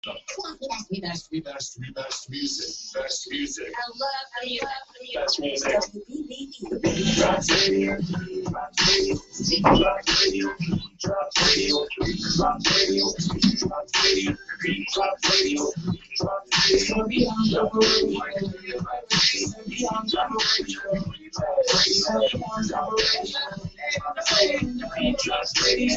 Best music. Best music. I love the music. Best music. The Beat Drops Radio. Beat Drops Radio. Beat Drops Radio. Beat Drops Radio. Beat Drops Radio. Beat Drops Radio. Beat Drops Radio. Beat Drops Radio. Beyond the radio. Beyond the Beat Drops Radio.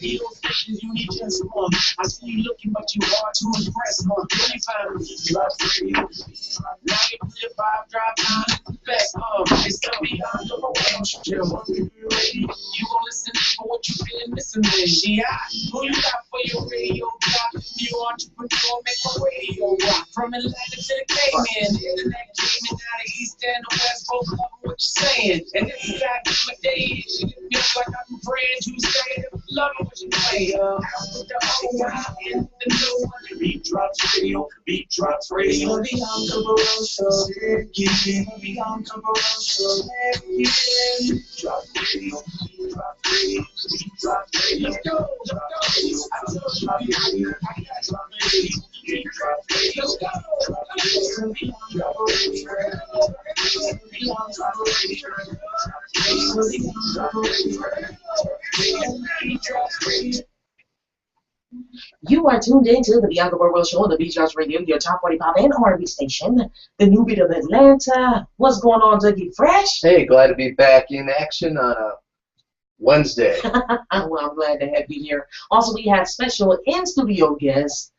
Radio station, you need just one. I see you looking, but you hard to impress. Where you find me? Drops Radio. Now you live 5 drive time. Back it's the Beyond the Radio show. You gon' listen for what you been missing. Yeah, who you got for your radio drop? You entrepreneur, make a radio rock. From Atlanta to the Cayman, internet gaming out of East and the West, both love what you're saying. And if you got my day, it feels like I'm friends who say love what you play. The old one and the new one. Beat Drops Radio, Beat Drops Radio. The Bianca Burwell Show. Yeah, Bianca Burwell Show. Yeah, Beat Drops Radio, Beat Drops Radio, Beat Drops Radio. Let's go, let's go. I told you, I got Drops Radio. Beat Drops Radio. Let's go. Beat Drops Radio. Beat Drops Radio. You are tuned in to the Bianca Burwell Show on the TheBeatDropsRadio, your top 40 pop and R&B station, the new beat of Atlanta. What's going on, Dougie Fresh? Hey, glad to be back in action on a Wednesday. Well, I'm glad to have you here. Also, we have special in-studio guest,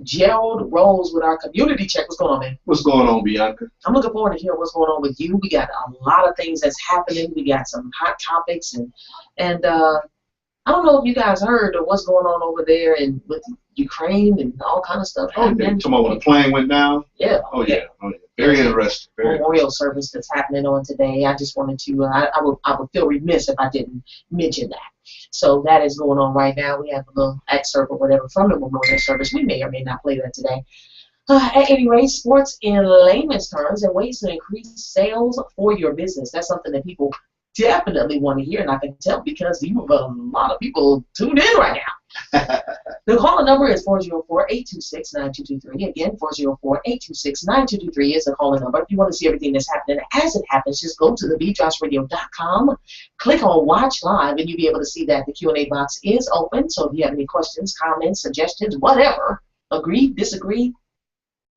Gerald Rose, with our community check. What's going on, man? What's going on, Bianca? I'm looking forward to hearing what's going on with you. We got a lot of things that's happening. We got some hot topics, and I don't know if you guys heard of what's going on over there and with Ukraine and all kind of stuff Oh, happening. yeah. Tomorrow when the plane went down? Yeah. Oh, yeah. Oh, yeah. Very interesting. Very Memorial service that's happening on today. I just wanted to, I would feel remiss if I didn't mention that. So that is going on right now. We have a little excerpt or whatever from the memorial service. We may or may not play that today. At any rate, sports in layman's terms and ways to increase sales for your business. That's something that people definitely want to hear, and I can tell because you have a lot of people tuned in right now. The call number is 404-826-9223. Again, 404-826-9223 is the calling number. If you want to see everything that's happening as it happens, just go to TheBeatDropsRadio.com, click on Watch Live, and you'll be able to see that the Q&A box is open. So if you have any questions, comments, suggestions, whatever, agree, disagree,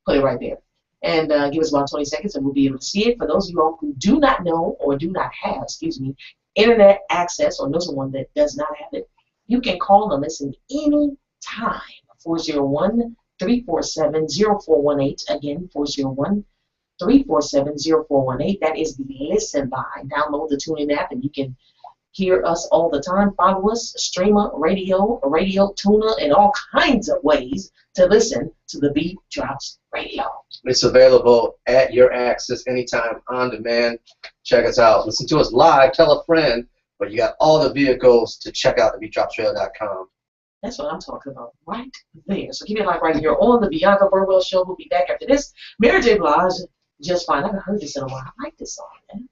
put it right there. And give us about 20 seconds and we'll be able to see it. For those of you all who do not know or do not have, internet access, or know someone that does not have it, you can call and listen any time. 401-347-0418. Again, 401-347-0418. That is the listen line. Download the TuneIn app and you can hear us all the time. Follow us, streamer, radio tuner, and all kinds of ways to listen to the Beat Drops Radio. It's available at your access anytime, on demand. Check us out. Listen to us live. Tell a friend. But you got all the vehicles to check out TheBeatDropsRadio.com. That's what I'm talking about right there. So keep it like right here on the Bianca Burwell Show. We'll be back after this. Mary J. Blige, Just Fine. I haven't heard this in a while. I like this song, man.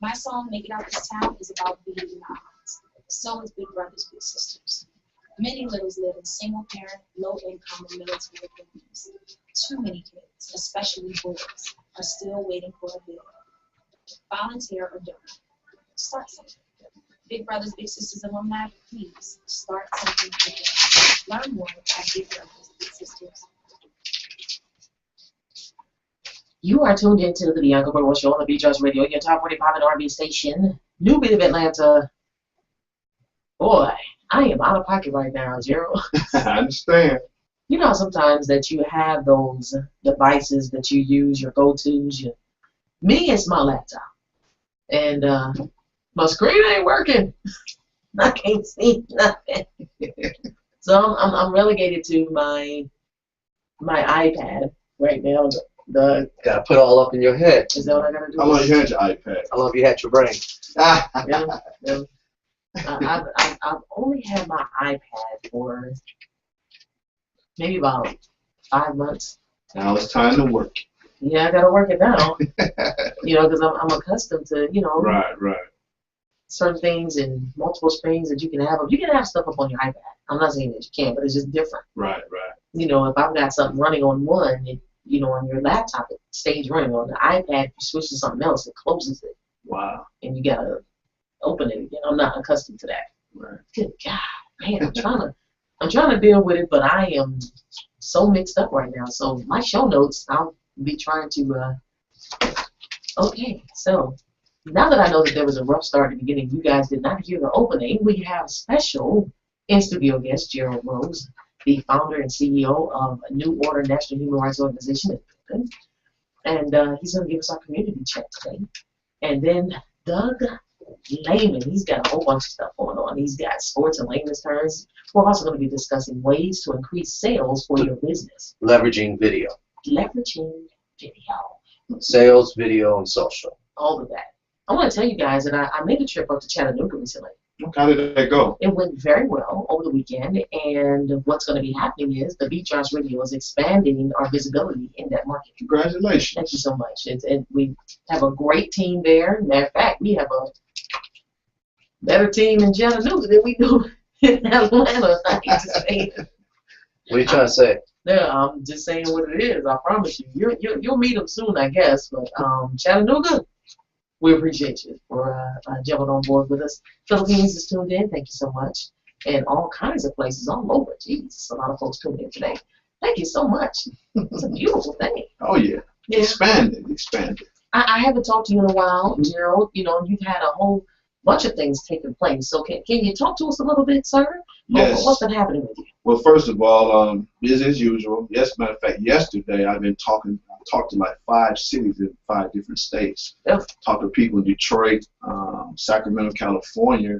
My song, Make It Out This Town, is about beating the odds. So is Big Brothers, Big Sisters. Many littles live in single-parent, low-income, and military families. Too many kids, especially boys, are still waiting for a bill. Volunteer or donate. Start something. Big Brothers, Big Sisters alumni, please start something today. Learn more at Big Brothers, Big Sisters. You are tuned into the Bianca Burwell Show on the TheBeatDropsRadio, your top 45 and R&B station, New Bit of Atlanta. Boy, I am out of pocket right now, Gerald. I understand. You know sometimes that you have those devices that you use, your go-tos. Me, it's my laptop. And my screen ain't working. I can't see nothing. So I'm relegated to my iPad right now. Gotta put it all up in your head. Is that what I gotta do? How long you had your iPad? How long have you had your brain? Yeah. I've only had my iPad for maybe about 5 months. Now it's time to work. Yeah, I gotta work it now. Because I'm accustomed to Right. certain things and multiple screens that you can have. You can have stuff up on your iPad. I'm not saying that you can't, but it's just different. Right. If I've got something running on one, on your laptop, it stays running. On the iPad, you switch to something else, it closes it. Wow. And you gotta open it again. I'm not accustomed to that. Right. Good God, man, I'm trying to deal with it, but I am so mixed up right now. So my show notes, I'll be trying to. Okay, so now that I know that there was a rough start at the beginning, you guys did not hear the opening. We have special in-studio guest Gerald Rose, the founder and CEO of New Order National Human Rights Organization, and he's going to give us our community check today. And then Doug Layman, he's got a whole bunch of stuff going on. He's got sports and layman's terms. We're also going to be discussing ways to increase sales for your business. Leveraging video. Leveraging video. Sales, video, and social. All of that. I want to tell you guys that I made a trip up to Chattanooga recently. How did that go? It went very well over the weekend, and what's going to be happening is the TheBeatDropsRadio is expanding our visibility in that market. Congratulations. Thank you so much. And we have a great team there. Matter of fact, we have a better team in Chattanooga than we do in Atlanta. I hate to say it. What are you trying to say? No, I'm just saying what it is. I promise you. You'll meet them soon, I guess. But Chattanooga, we appreciate you for jumping on board with us. Philippines is tuned in. Thank you so much. And all kinds of places all over. Jeez, a lot of folks tuned in today. Thank you so much. It's a beautiful thing. Oh, yeah. Expanded. I haven't talked to you in a while, Gerald. You've had a whole bunch of things taking place. So can you talk to us a little bit, sir? Yes. What's been happening with you? Well, first of all, business as usual. Yes, matter of fact, yesterday I've been talked to like 5 cities in 5 different states. Yep. Talked to people in Detroit, Sacramento, California,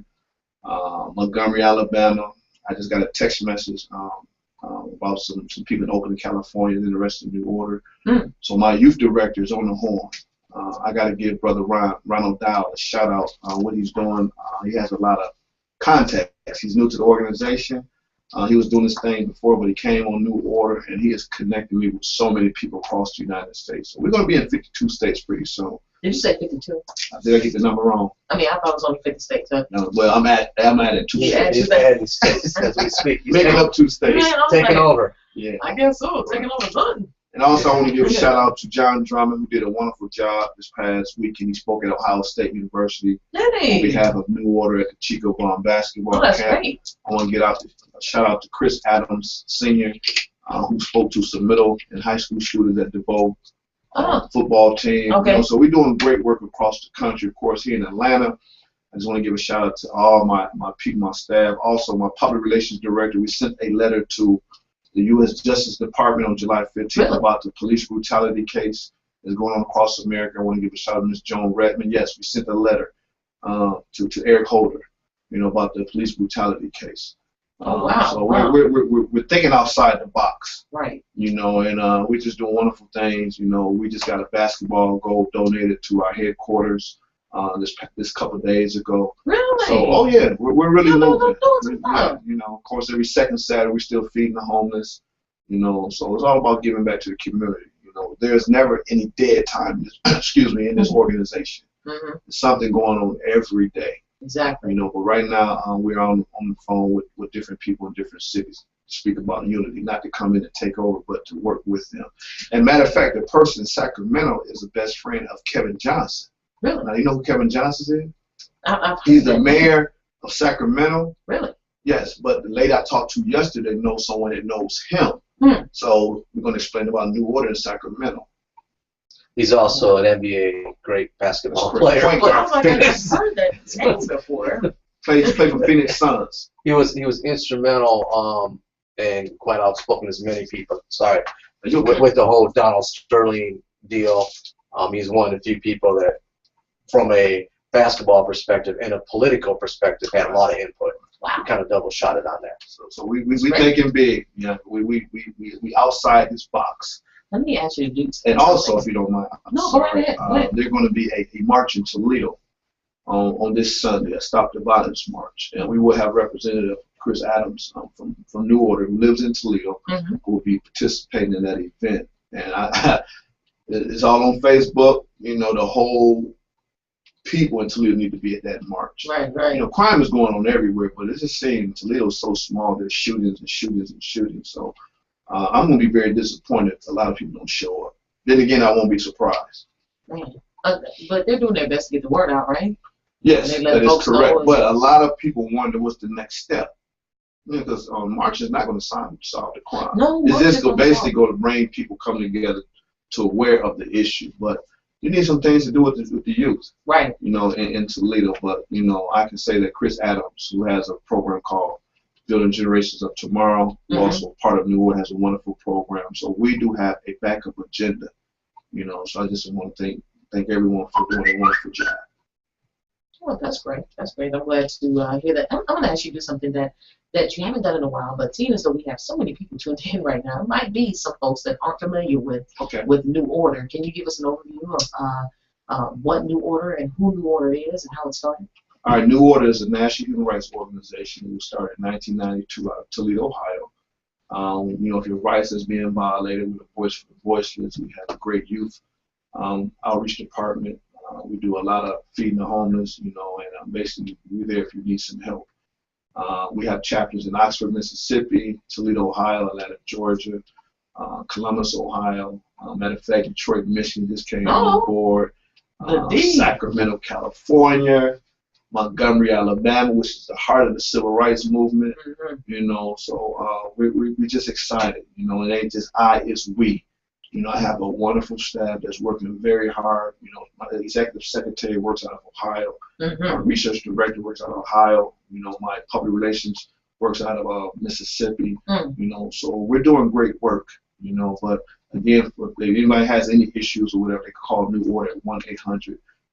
Montgomery, Alabama. I just got a text message about some people in Oakland, California, and then the rest of New Order. So my youth director is on the horn. I got to give Brother Ronald Dow a shout out on what he's doing. He has a lot of contacts. He's new to the organization. He was doing this thing before, but he came on New Order, and he has connected me with so many people across the United States. So we're going to be in 52 states pretty soon. Did you say 52? Did I get the number wrong? I mean, I thought it was only 50 states. Huh? No, well, I'm at 2 states. He's adding states as we speak. He's Making up 2 states. Man, taking over. Yeah. I guess so. Taking over nothing. And also, I want to give a shout out to John Drummond, who did a wonderful job this past weekend. He spoke at Ohio State University on behalf of New Order at the Chico Brown basketball that's camp. great. I want to get out a shout out to Chris Adams, Sr., who spoke to some middle and high school students at DeVoe football team. Okay. So we're doing great work across the country. Of course, here in Atlanta, I just want to give a shout out to all my people, my staff. Also, my public relations director. We sent a letter to the U.S. Justice Department on July 15th about the police brutality case that's going on across America. I want to give a shout out to Ms. Joan Redmond. Yes, we sent a letter to Eric Holder, about the police brutality case. Oh, wow. So we're thinking outside the box. Right. And we're just doing wonderful things. We just got a basketball goal donated to our headquarters this couple of days ago. Really? So, we're really moving. Yeah, of course, every second Saturday we're still feeding the homeless. So it's all about giving back to the community. You know, there's never any dead time. Excuse me, in this organization. Mm-hmm. There's something going on every day. Exactly. You know, but right now we're on the phone with different people in different cities to speak about unity, not to come in and take over, but to work with them. And matter of fact, the person in Sacramento is the best friend of Kevin Johnson. Really? Now, you know who Kevin Johnson is? I've He's the mayor of Sacramento. Really? Yes, but the lady I talked to yesterday knows someone that knows him. So we're going to explain about New Order in Sacramento. He's also an NBA great basketball player. Point guard. I've heard that name before. Played for Phoenix Suns. He was instrumental and quite outspoken as many people. Sorry, with the whole Donald Sterling deal. He's one of the few people that, from a basketball perspective and a political perspective, had a lot of input. Wow. We kind of double shot it on that. So we thinking big. Yeah, we outside this box. Let me ask you to do something. And also, if you don't mind, go right ahead. There's going to be a march in Toledo on this Sunday, a Stop the Violence March. And we will have Representative Chris Adams from New Order, who lives in Toledo, who will be participating in that event. And it's all on Facebook. You know, the whole people in Toledo need to be at that march. Right. You know, crime is going on everywhere, but it's just saying Toledo is so small, there's shootings and shootings and shootings. So I'm going to be very disappointed if a lot of people don't show up. Then again, I won't be surprised. But they're doing their best to get the word out, right? Yes, that is correct. But a lot of people wonder what's the next step. Because march is not going to solve the crime. No, it's just basically going to bring people coming together to aware of the issue. But you need some things to do with the youth, right? You know, in Toledo. But you know, I can say that Chris Adams, who has a program called Building Generations of Tomorrow, who also part of New Order, has a wonderful program. So we do have a backup agenda, you know. So I just want to thank everyone for doing a wonderful job. Well, that's great. That's great. I'm glad to hear that. I'm going to ask you to do something that you haven't done in a while, but seeing as though we have so many people tuned in right now, it might be some folks that aren't familiar with New Order. Can you give us an overview of what New Order and who New Order is and how it started? All right, New Order is a national human rights organization who started in 1992 out of Toledo, Ohio. You know, if your rights is being violated, with a voice for the voiceless. We have a great youth outreach department. We do a lot of feeding the homeless, you know, and basically we're there if you need some help. We have chapters in Oxford, Mississippi, Toledo, Ohio, Atlanta, Georgia, Columbus, Ohio. Matter of fact, Detroit, Michigan just came on board. Sacramento, California, Montgomery, Alabama, which is the heart of the civil rights movement. You know, so we're just excited. You know, it ain't just I, it's we. You know, I have a wonderful staff that's working very hard. You know, my executive secretary works out of Ohio. My research director works out of Ohio. You know, my public relations works out of Mississippi. You know, so we're doing great work. You know, but again, if anybody has any issues or whatever, they can call New Order at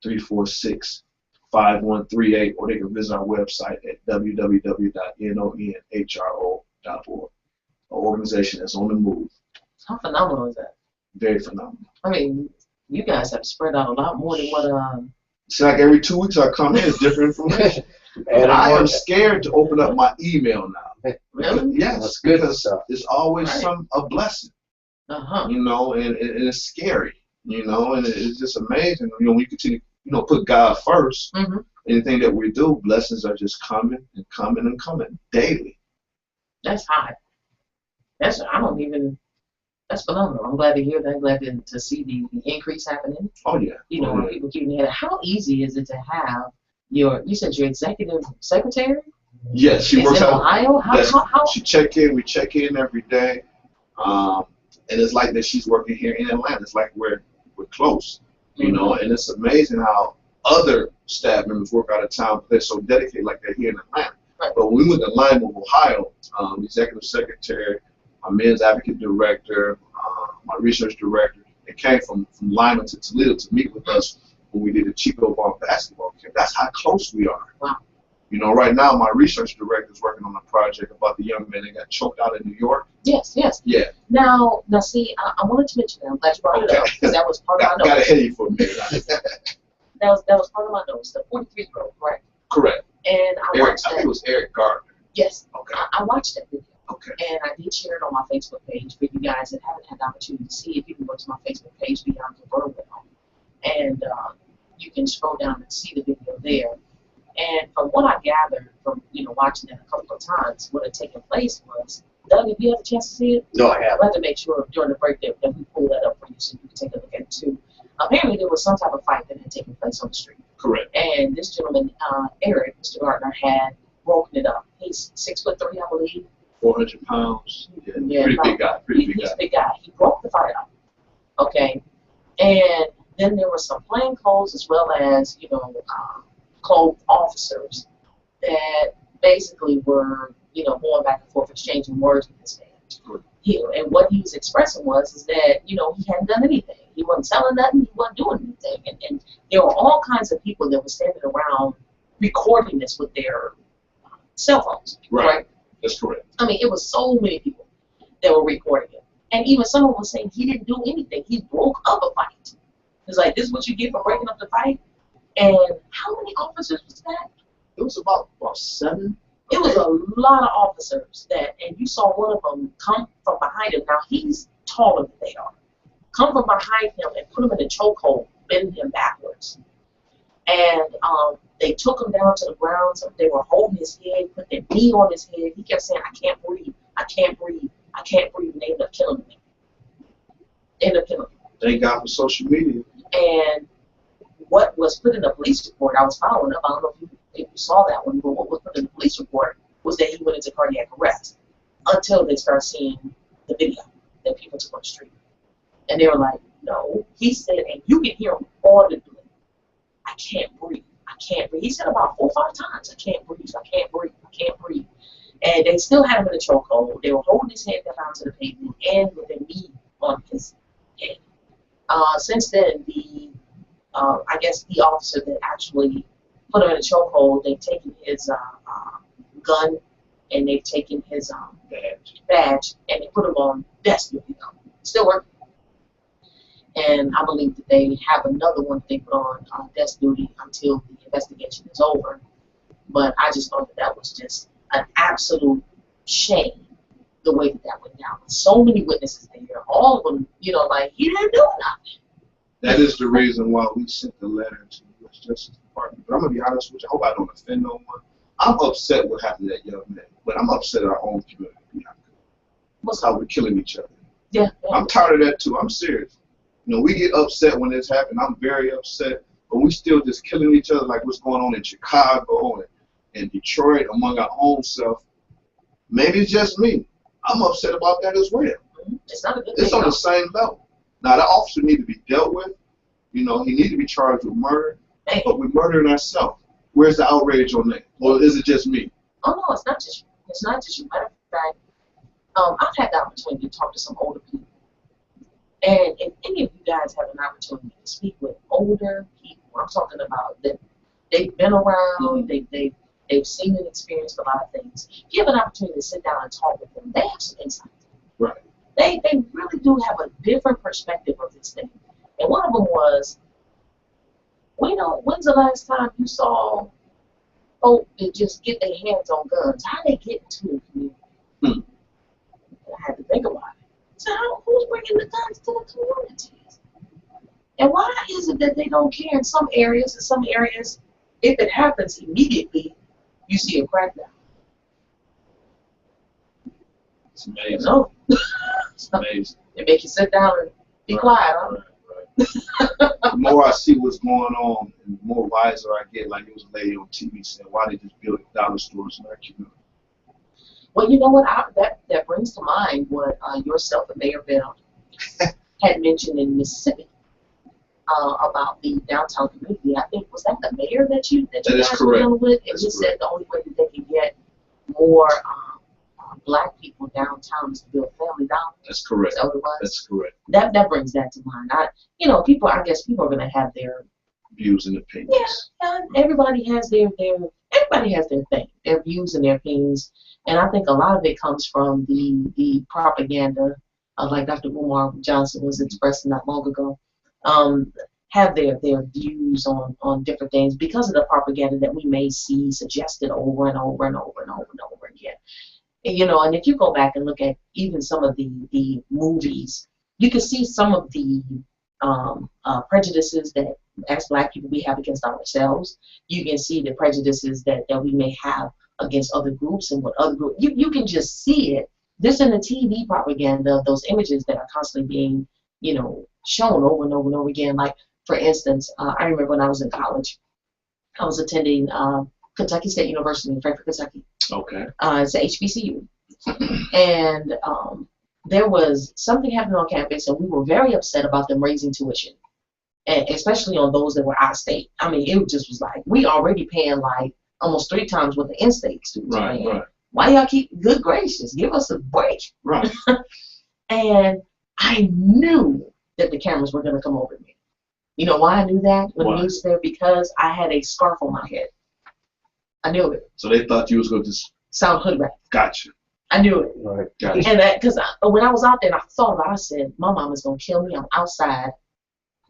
1-800-346-5138, or they can visit our website at www.nonhro.org. An organization that's on the move. How phenomenal is that? Very phenomenal. I mean, you guys have spread out a lot more than what. It's like every 2 weeks I come in, it's different information. And I am scared to open up my email now. Really? Yes, that's good because stuff. it's always a blessing. You know, and it's scary. You know, and it's just amazing. You know, we continue, you know, put God first. Anything that we do, blessings are just coming and coming and coming daily. That's hot. That's phenomenal. I'm glad to hear that. I'm glad to see the increase happening. Oh, yeah. You know, people keeping ahead. How easy is it to have you said your executive secretary? Yes, she works out in Ohio? How? We check in every day. And it's like that she's working here in Atlanta. It's like we're close, you know, and it's amazing how other staff members work out of town, but they're so dedicated like they're here in Atlanta. Right. But when we went to Lima, Ohio, the executive secretary, my men's advocate director, my research director, they came from Lima to Toledo to meet with us when we did the Chico Ball basketball camp. That's how close we are. Wow. You know, right now my research director is working on a project about the young man that got choked out in New York. Yes. Yeah. Now, see, I wanted to mention that. I'm glad you brought it up, because that was part of my notes. Got ahead of you for a minute. that was part of my notes. The 43-year-old, right? Correct. And I watched that. I think it was Eric Gardner. Yes. Okay. I watched that video. Okay. And I did share it on my Facebook page for you guys that haven't had the opportunity to see it. You can go to my Facebook page, Bianca Burwell, and you can scroll down and see the video there. And from what I gathered from watching it a couple of times, what had taken place was, Doug, have you had a chance to see it? No, I haven't. I'd like to make sure during the break that we pull that up for you so you can take a look at it too. Apparently there was some type of fight that had taken place on the street. Correct. And this gentleman, Eric, Mr. Gardner, had broken it up. He's 6'3", I believe. 400 pounds. Yeah, pretty big guy. He's a big guy. He broke the fight up. Okay. And then there were some plainclothes as well as, clothed officers that basically were, going back and forth, exchanging words with this man. And what he was expressing is that, he hadn't done anything. He wasn't selling nothing. He wasn't doing anything. And there were all kinds of people that were standing around recording this with their cell phones. Right? That's correct. I mean, it was so many people that were recording it. And even someone was saying he didn't do anything. He broke up a fight. It's like, this is what you get for breaking up the fight? And how many officers was that? It was about 7. It was a lot of officers and you saw one of them come from behind him. Now, he's taller than they are. Come from behind him and put him in a chokehold, bend him backwards. And they took him down to the ground. So they were holding his head, put their knee on his head. He kept saying, I can't breathe, I can't breathe, I can't breathe. And they ended up killing him. Thank God for social media. And what was put in the police report, I was following up. I don't know if you saw that one, but what was put in the police report was that he went into cardiac arrest until they started seeing the video that people took on the street. And they were like, no. He said, and you can hear him audibly, I can't breathe, I can't breathe. He said about 4 or 5 times, I can't breathe, I can't breathe, I can't breathe. And they still had him in a chokehold. They were holding his head down to the pavement and with their knee on his head. Since then, I guess the officer that actually put him in a chokehold, they've taken his gun and they've taken his badge and they put him on desk duty. Still working. And I believe that they have another one they put on desk duty until the investigation is over. But I just thought that was just an absolute shame, the way that went down. So many witnesses there, all of them, like, he didn't do nothing. That is the reason why we sent the letter to the U.S. Justice Department. But I'm going to be honest with you. I hope I don't offend no one. I'm upset what happened to that young man. But I'm upset at our own community. What's how we're killing each other. Yeah. I'm tired of that, too. I'm serious. We get upset when this happens. I'm very upset. But we still just killing each other like what's going on in Chicago and Detroit among our own self. Maybe it's just me. I'm upset about that as well. It's not a good It's thing, on the same level. Now, that officer needs to be dealt with. He needs to be charged with murder. Hey. But we're murdering ourselves. Where's the outrage on that? Or is it just me? Oh, no, it's not just you. It's not just you. Matter of fact, I've had the opportunity to talk to some older people. And if any of you guys have an opportunity to speak with older people, I'm talking about that they've been around, they've seen and experienced a lot of things. If you have an opportunity to sit down and talk with them, they have some insight. Right. They really do have a different perspective of this thing. And one of them was, when's the last time you saw folk that just get their hands on guns? How they get into the community? I had to think about it. So who's bringing the guns to the communities? And why is it that they don't care in some areas? In some areas, if it happens immediately, you see a crackdown. It's amazing. It's amazing. It makes you sit down and be quiet, huh? Right. The more I see what's going on, and the more wiser I get. Like, there was a lady on TV saying, why they just build dollar stores in our community? Well, you know what? That brings to mind what yourself and Mayor Bell had mentioned in Mississippi about the downtown community. I think, was that the mayor that you guys were dealing with? And he said the only way that they could get more black people downtown is to build family down. That's correct. Is that what it was? That's correct. That brings that to mind. I guess people are going to have their views and opinions. Yeah, everybody has their thing, their views and their opinions. And I think a lot of it comes from the propaganda, like Dr. Umar Johnson was expressing not long ago, have their views on different things because of the propaganda that we may see suggested over and over and over and over and over again. you know, and if you go back and look at even some of the movies, you can see some of the prejudices that as Black people we have against ourselves. You can see the prejudices that we may have against other groups and what other groups. You can just see it. This in the TV propaganda, those images that are constantly being, you know, shown over and over and over again. Like, for instance, I remember when I was in college, I was attending Kentucky State University in Frankfort, Kentucky. Okay. It's a HBCU. And there was something happening on campus, and we were very upset about them raising tuition, and especially on those that were out of state. I mean, it just was like, we already paying like almost 3 times what the in-state students are paying. Right. Why y'all keep, good gracious, give us a break. Right. And I knew that the cameras were going to come over me. You know why I knew that when the news was there? Because I had a scarf on my head. I knew it. So they thought you was going to sound hood rat. Gotcha. I knew it. Right. Gotcha. And that, because when I was out there and I thought about it, I said, my mama's going to kill me. I'm outside.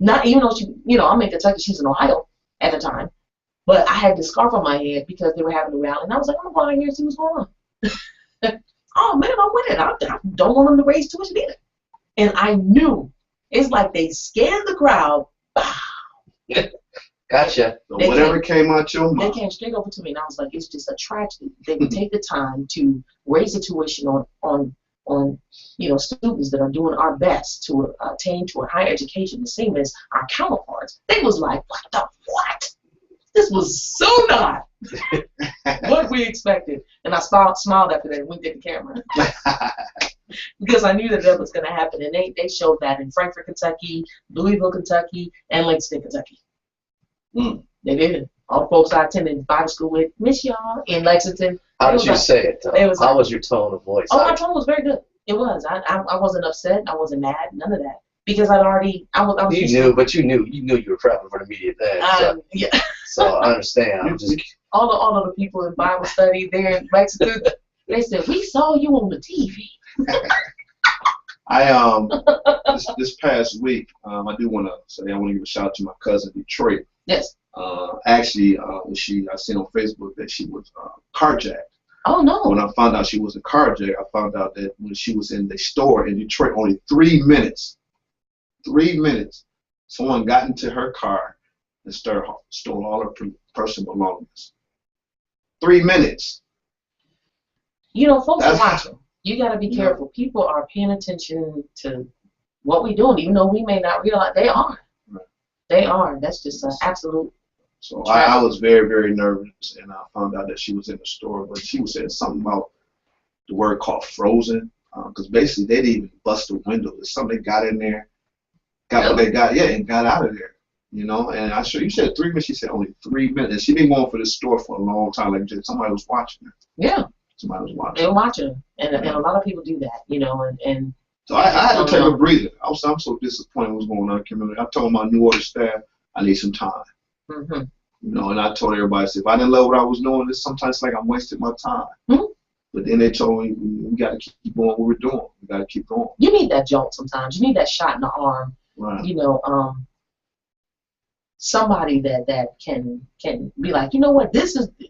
Not even though she, you know, I'm in Kentucky, she's in Ohio at the time. But I had this scarf on my head because they were having a rally. And I was like, I'm going to go out here and see what's going on. Oh, man, I'm with it. I don't want them to raise tuition either. And I knew. It's like they scared the crowd. Gotcha. So whatever came out your mouth. They came straight over to me, and I was like, it's just a tragedy. They would take the time to raise the tuition on you know, students that are doing our best to attain to a higher education, the same as our counterparts. They was like, what? This was so not what we expected. And I smiled after that and winked at the camera. Because I knew that was going to happen. And they showed that in Frankfort, Kentucky, Louisville, Kentucky, and Lexington, Kentucky. They did. All the folks I attended Bible school with, miss y'all in Lexington. How did you say it? How was your tone of voice? Oh, my tone was very good. It was. I wasn't upset. I wasn't mad. None of that. Because I'd already, I was. You knew you were prepping for the media then. So, yeah. So I understand. I'm just all of the people in Bible study there in Lexington, they said, we saw you on the TV. This past week, I do want to say I want to give a shout out to my cousin Detroit. Yes. Actually, I seen on Facebook that she was carjacked. Oh no. When I found out she was a carjacked, I found out that when she was in the store in Detroit, only 3 minutes, someone got into her car and stole all her personal belongings. 3 minutes. You know, folks are watching. You got to be careful. People are paying attention to what we're doing, even though we may not realize they are. Right. They are. That's just an absolute. So I was very, very nervous, and I found out that she was in the store, but she was saying something about the word called frozen, because basically they didn't even bust the window. There's something they got in there, got what they got, and got out of there. You know, and you said 3 minutes. She said only 3 minutes. And she been going for this store for a long time. Like somebody was watching her. Yeah. Somebody was watching. They were watching, and a lot of people do that, you know, and so I had to take a breather. I'm so disappointed what's going on, Kimberly. I told my New Orleans staff I need some time. Mm-hmm. You know, and I told everybody, if I didn't love what I was doing, it's sometimes like I'm wasting my time. Mm-hmm. But then they told me we got to keep doing what we're doing. We got to keep going. You need that jolt sometimes. You need that shot in the arm. Right. You know, somebody that can be like, you know what,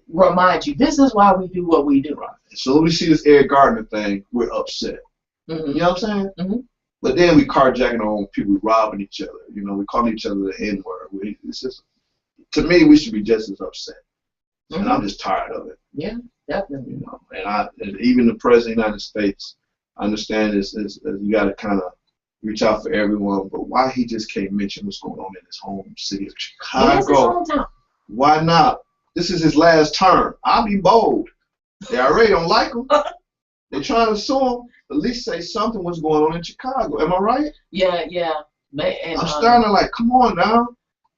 remind you, this is why we do what we do. Right. So when we see this Eric Gardner thing, we're upset. Mm-hmm. You know what I'm saying? Mm-hmm. But then we carjacking our own people, we robbing each other. You know, we calling each other the N-word. It's just, to me, we should be just as upset. Mm-hmm. And I'm just tired of it. Yeah, definitely. You know, and even the President of the United States, I understand is you got to kind of reach out for everyone, but why he just can't mention what's going on in his home city of Chicago? Yes, his hometown. Why not? This is his last term. I'll be bold. They already don't like him. They're trying to sue him. At least say something what's going on in Chicago. Am I right? Yeah. I'm starting to like, come on now.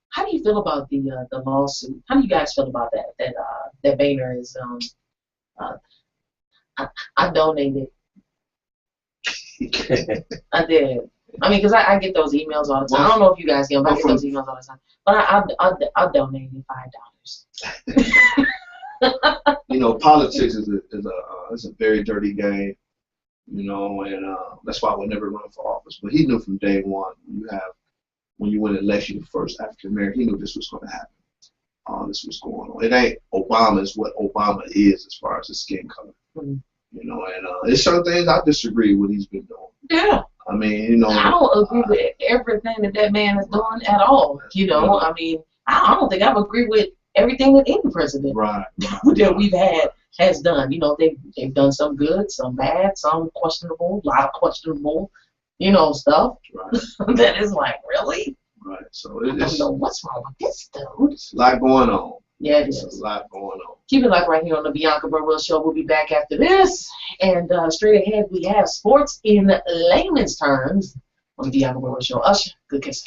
How do you feel about the lawsuit? How do you guys feel about that Boehner is I donated. I did. I mean, because I get those emails all the time. I don't know if you guys get them, but I get those emails all the time. But I donated $5. You know, politics is a very dirty game. You know, and that's why I would never run for office. But he knew from day one when you win an election, the first African American, he knew this was going to happen. This was going on. It ain't Obama is what Obama is as far as his skin color. Mm-hmm. You know, and there's certain things I disagree with he's been doing. Yeah. I mean, you know, I don't agree with everything that man has done at all. You know, I mean, I don't think I agree with everything that any president that we've had has done. You know, they've done some good, some bad, some questionable, a lot of questionable, you know, stuff. Right. That is like, really? Right. So I don't know what's wrong with this dude. It's a lot going on. Yeah, it It's is. a lot going on. Keep it locked right here on the Bianca Burwell Show. We'll be back after this. And straight ahead, we have sports in layman's terms on the Bianca Burwell Show. Usher, good kiss.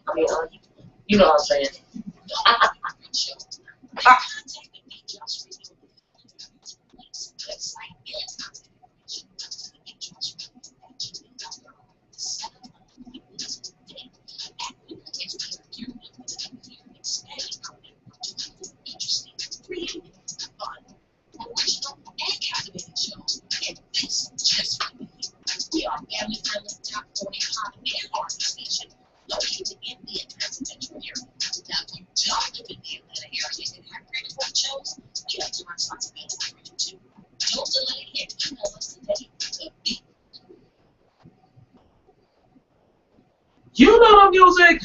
I mean, you know what I'm saying. We are family friendly, top 40 economy and art station, located in the Atlanta metro area. Now, if you don't live in the Atlanta area and have credit card shows, we have some responsibility for you too. Don't delay and email us today. The beat. You know the music.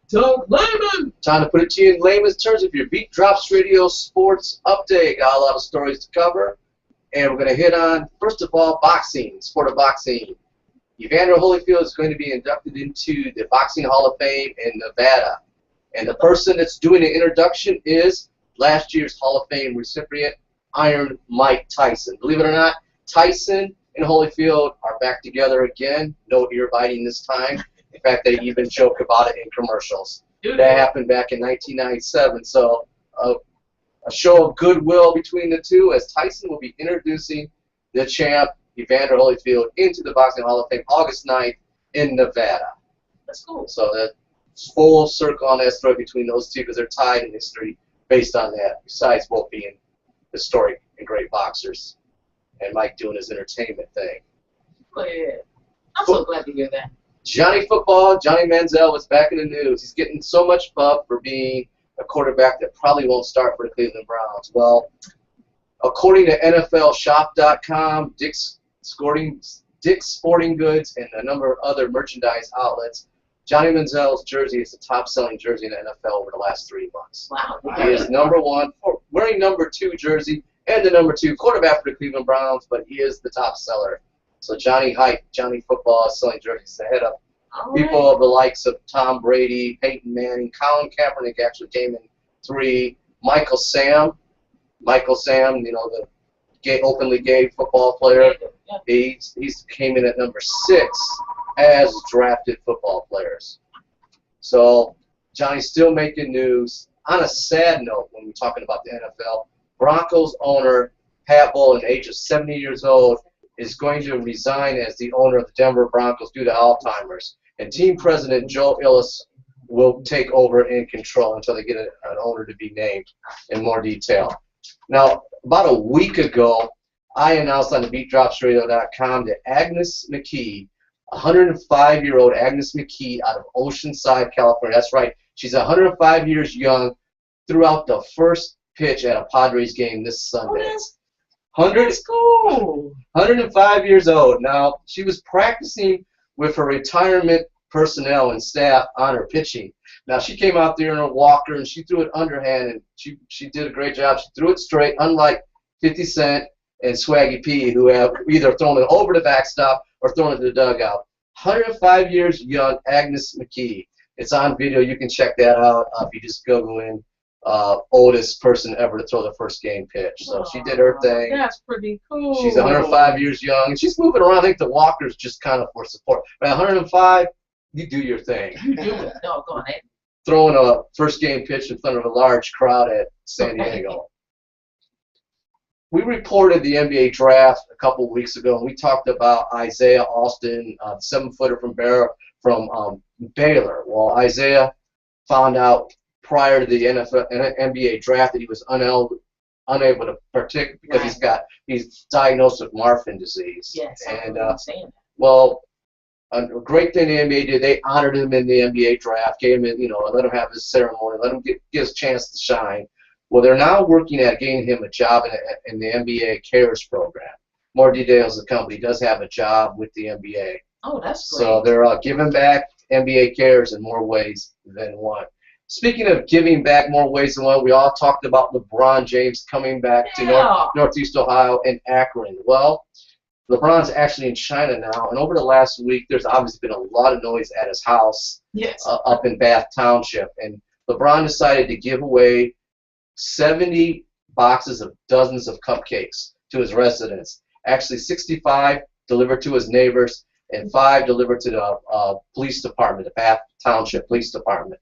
Doug Layman. Time to put it to you in layman's terms of your Beat Drops Radio Sports Update. Got a lot of stories to cover. And we're going to hit on, first of all, boxing, sport of boxing. Evander Holyfield is going to be inducted into the Boxing Hall of Fame in Nevada. And the person that's doing the introduction is last year's Hall of Fame recipient, Iron Mike Tyson. Believe it or not, Tyson and Holyfield are back together again. No ear biting this time. In fact, they even joke about it in commercials. That happened back in 1997. So a show of goodwill between the two, as Tyson will be introducing the champ, Evander Holyfield, into the Boxing Hall of Fame August 9th in Nevada. That's cool. So that's full circle on that story between those two, because they're tied in history based on that, besides both being historic and great boxers, and Mike doing his entertainment thing. Go ahead. I'm so glad to hear that. Johnny Football, Johnny Manziel, was back in the news. He's getting so much love for being a quarterback that probably won't start for the Cleveland Browns. Well, according to NFLShop.com, Dick's Sporting Goods, and a number of other merchandise outlets, Johnny Manziel's jersey is the top-selling jersey in the NFL over the last 3 months. Wow. He is number one, wearing number 2 jersey, and the number 2 quarterback for the Cleveland Browns, but he is the top seller. So Johnny Football is selling jerseys ahead of people of the likes of Tom Brady, Peyton Manning, Colin Kaepernick actually came in 3, Michael Sam, you know, the openly gay football player, he's came in at number 6 as drafted football players. So Johnny's still making news. On a sad note, when we're talking about the NFL, Broncos owner Pat Bowlen, age of 70 years old, is going to resign as the owner of the Denver Broncos due to Alzheimer's. And team president Joe Illis will take over in control until they get an owner to be named in more detail. Now, about a week ago, I announced on TheBeatDropsRadio.com that Agnes McKee, 105-year-old Agnes McKee out of Oceanside, California, that's right, she's 105 years young, threw out the first pitch at a Padres game this Sunday. That's cool. 105 years old. Now, she was practicing with her retirement personnel and staff on her pitching. Now, she came out there in a walker, and she threw it underhand, and she did a great job. She threw it straight, unlike 50 Cent and Swaggy P, who have either thrown it over the backstop or thrown it to the dugout. 105 years young, Agnes McKee. It's on video. You can check that out if you just Google in oldest person ever to throw the first game pitch. So she did her thing. That's pretty cool. She's 105 years young, and she's moving around. I think the walker's just kind of for support. But at 105, you do your thing. You do it. No, go ahead. Throwing a first game pitch in front of a large crowd at San Diego. We reported the NBA draft a couple of weeks ago, and we talked about Isaiah Austin, 7-footer from Baylor. Well, Isaiah found out prior to the NBA draft that he was unable to participate because he's diagnosed with Marfan disease. Yes, and understand that. well, a great thing the NBA did, they honored him in the NBA draft, gave him, let him have his ceremony, let him get his chance to shine. Well, they're now working at getting him a job in the NBA CARES program. More details: the company does have a job with the NBA. Oh, that's great. So they're giving back NBA CARES in more ways than one. Speaking of giving back more ways than one, we all talked about LeBron James coming back to Northeast Ohio and Akron. Well, LeBron's actually in China now, and over the last week, there's obviously been a lot of noise at his house up in Bath Township. And LeBron decided to give away 70 boxes of dozens of cupcakes to his residents. Actually, 65 delivered to his neighbors. and 5 delivered to the police department, the Bath Township Police Department.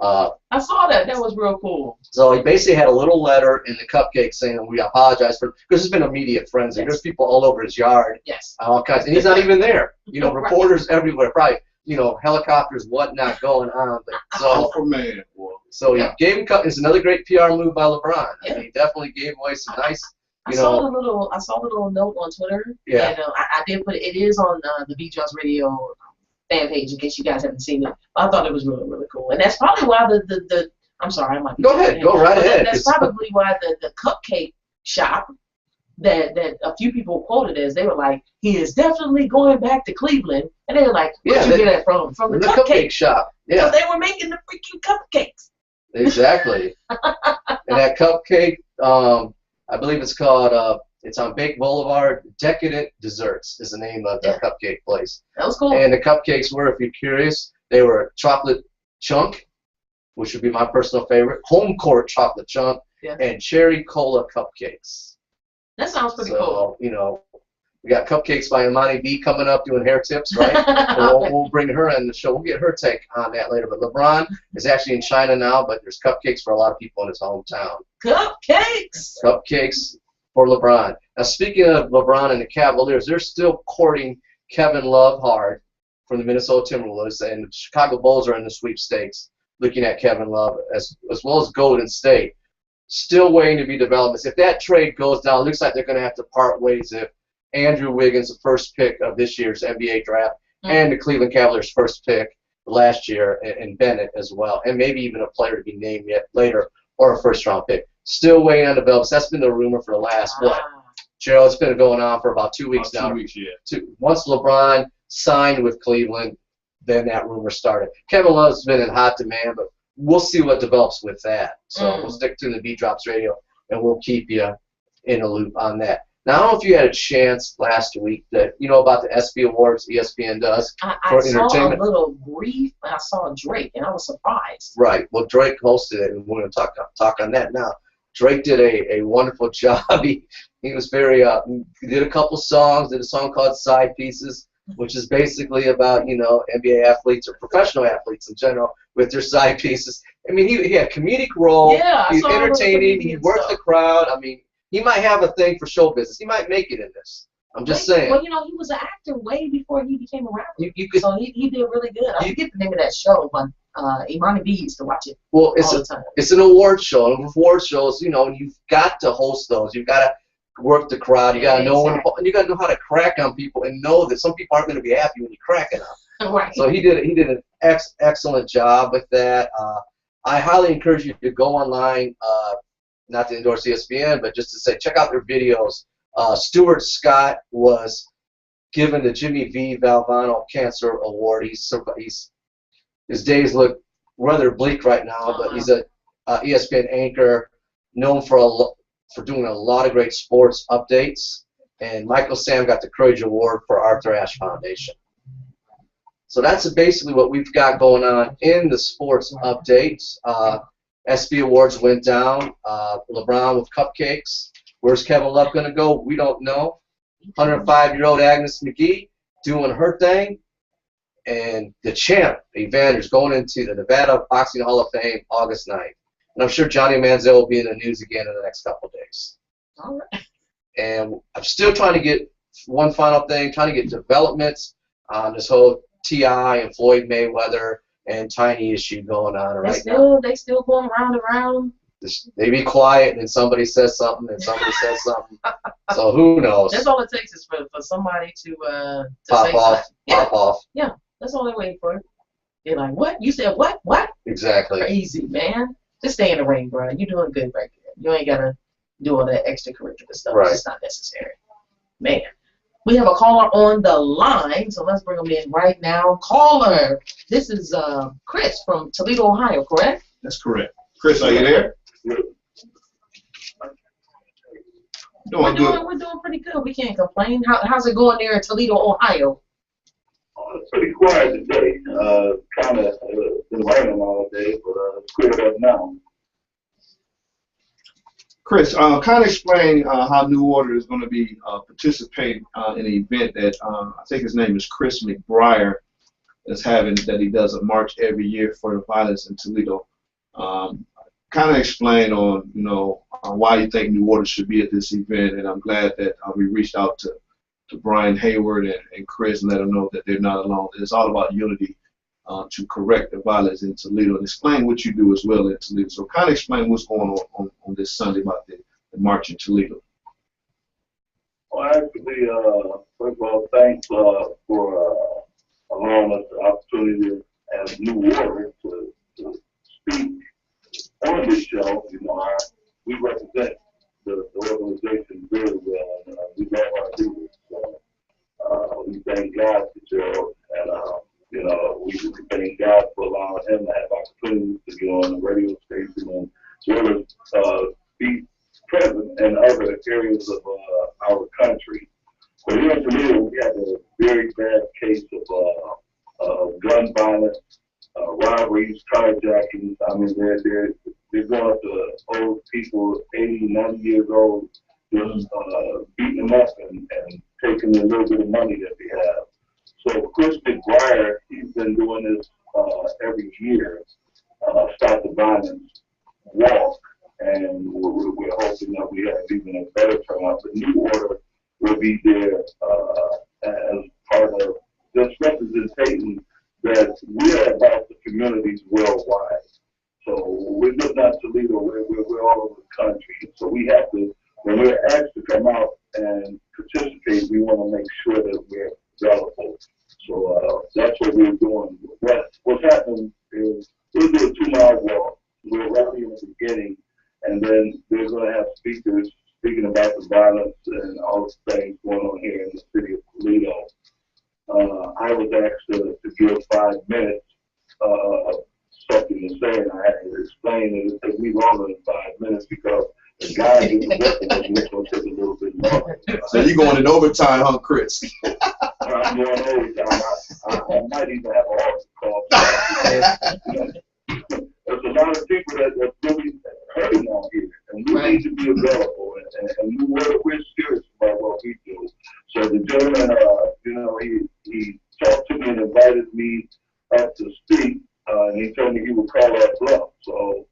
I saw that. That was real cool. So he basically had a little letter in the cupcake saying, we apologize for, because there's been immediate frenzy. Yes. There's people all over his yard, Yes. all kinds, and he's not even there. You know, Right. reporters everywhere, probably, you know, helicopters, whatnot going on. But, Alpha man. Boy. so he Yeah. gave him, it's another great PR move by LeBron. Yeah. I mean, he definitely gave away some nice, I you saw know. I saw a little note on Twitter. Yeah. And I did put it. It is on the TheBeatDropsRadio fan page in case you guys haven't seen it. I thought it was really, really cool. And that's probably why the I'm sorry, I might be. Go ahead, go right ahead. That's probably why the cupcake shop that a few people quoted as, they were like, he is definitely going back to Cleveland. And they were like, where'd you get that from? From the cupcake shop. Yeah. Yeah. They were making the freaking cupcakes. Exactly. And that cupcake, I believe it's called, it's on Bake Boulevard. Decadent Desserts is the name of the cupcake place. That was cool. And the cupcakes were, if you're curious, they were chocolate chunk, which would be my personal favorite, home court chocolate chunk, and cherry cola cupcakes. That sounds pretty so, cool. You know, we got cupcakes by Imani B coming up doing hair tips, right? we'll bring her in the show. We'll get her take on that later. But LeBron is actually in China now, but there's cupcakes for a lot of people in his hometown. Cupcakes! Cupcakes for LeBron. Now, speaking of LeBron and the Cavaliers, they're still courting Kevin Love hard from the Minnesota Timberwolves, and the Chicago Bulls are in the sweepstakes looking at Kevin Love, as well as Golden State. Still waiting to be developments. If that trade goes down, it looks like they're going to have to part ways if Andrew Wiggins, the first pick of this year's NBA draft, and the Cleveland Cavaliers' first pick last year, and Bennett as well, and maybe even a player to be named yet later, or a first-round pick. Still waiting on developments. That's been the rumor for the last, Gerald, it's been going on for about 2 weeks now. 2 weeks, yeah. Once LeBron signed with Cleveland, then that rumor started. Kevin Love's been in hot demand, but we'll see what develops with that. So we'll stick to the Beat Drops Radio, and we'll keep you in a loop on that. Now, I don't know if you had a chance last week that, you know about the ESPY Awards ESPN does for entertainment. I saw a little brief, and I saw Drake, and I was surprised. Right. Well, Drake hosted it, and we're going to talk on that now. Drake did a wonderful job. He was very, he did a couple songs, did a song called Side Pieces, which is basically about, you know, NBA athletes or professional athletes in general with their side pieces. I mean, he had a comedic role. Yeah, He's entertaining. He worked the crowd. I mean, he might have a thing for show business. He might make it in this. I'm just saying. Well, you know, he was an actor way before he became a rapper. You could, so he did really good. I forget the name of that show, but Imani B used to watch it all the time. It's an award show. And award shows, you know, you've got to host those. You've got to work the crowd. You got to know you got to know how to crack on people and know that some people aren't going to be happy when you crack it on. Right. So he did an excellent job with that. I highly encourage you to go online, not to endorse ESPN, but just to say check out their videos. Stuart Scott was given the Jimmy V. Valvano Cancer Award. His days look rather bleak right now, but he's a ESPN anchor known for doing a lot of great sports updates. And Michael Sam got the Courage Award for Arthur Ashe Foundation. So that's basically what we've got going on in the sports updates. ESPY Awards went down. LeBron with cupcakes. Where's Kevin Love going to go? We don't know. 105-year-old Agnes McGee doing her thing. And the champ, Evander's going into the Nevada Boxing Hall of Fame August 9th. And I'm sure Johnny Manziel will be in the news again in the next couple of days. All right. And I'm still trying to get one final thing, trying to get developments on this whole T.I. and Floyd Mayweather and Tiny issue going on right now. They still going round and round. They be quiet, and then somebody says something, and somebody says something. So who knows? That's all it takes is for somebody to pop say off, something. pop off. Yeah, that's all they're waiting for. They're like, what? You said what? What? Exactly. Crazy, man. Just stay in the ring, bro. You're doing good right there. You ain't got to do all that extracurricular stuff. Right. It's not necessary. Man. We have a caller on the line, so let's bring him in right now. Caller, this is Chris from Toledo, Ohio, correct? That's correct. Chris, are you there? We're doing pretty good. We can't complain. How's it going there in Toledo, Ohio? Oh, it's pretty quiet today. Kind of been raining all day, but it's cleared up now. Chris, kind of explain how New Order is going to be participating in an event that I think his name is Chris McBriar is having, that he does a march every year for the violence in Toledo. Kind of explain on, why you think New Order should be at this event, and I'm glad that we reached out to Brian Hayward and Chris and let them know that they're not alone. It's all about unity to correct the violence in Toledo, and explain what you do as well in Toledo. So kind of explain what's going on this Sunday about the march in Toledo. Well, actually, first of all, thanks for allowing us the opportunity as New Order to speak on this show. We represent the organization very well, and we love our leaders. So we thank God for Joe, and we thank God for allowing him to have opportunities to get on the radio station and as well as be present in other areas of our country. So here in Toledo, we have a very bad case of gun violence, robberies, carjackings. I mean, they're going up to old people, 80, 90 years old, just beating them up and taking the little bit of money that they have. So Chris McBriar, he's been doing this every year, Stop the Violence walk, and we're hoping that we have even a better turnout. The New Order will be there as part of just representing that we are about the communities worldwide. So we're just not Toledo, we're all over the country. So we have to, when we're asked to come out and participate, we want to make sure that we're available. So that's what we're doing. What's happening is we'll do a 2-mile walk. We're rally in the beginning, and then we're going to have speakers speaking about the violence and all the things going on here in the city of Toledo. I was asked to give 5 minutes of something to say, and I had to explain it. It took me longer than 5 minutes because the guy who's the weapon was going to take a little bit longer. So you're going in overtime, huh, Chris? I'm going overtime. I might even have a heart call. There's a lot of people that's really hurting out here, and we need to be available. And we're serious about what we do. So the gentleman, he talked to me and invited me up to speak, and he told me he would call that bluff. So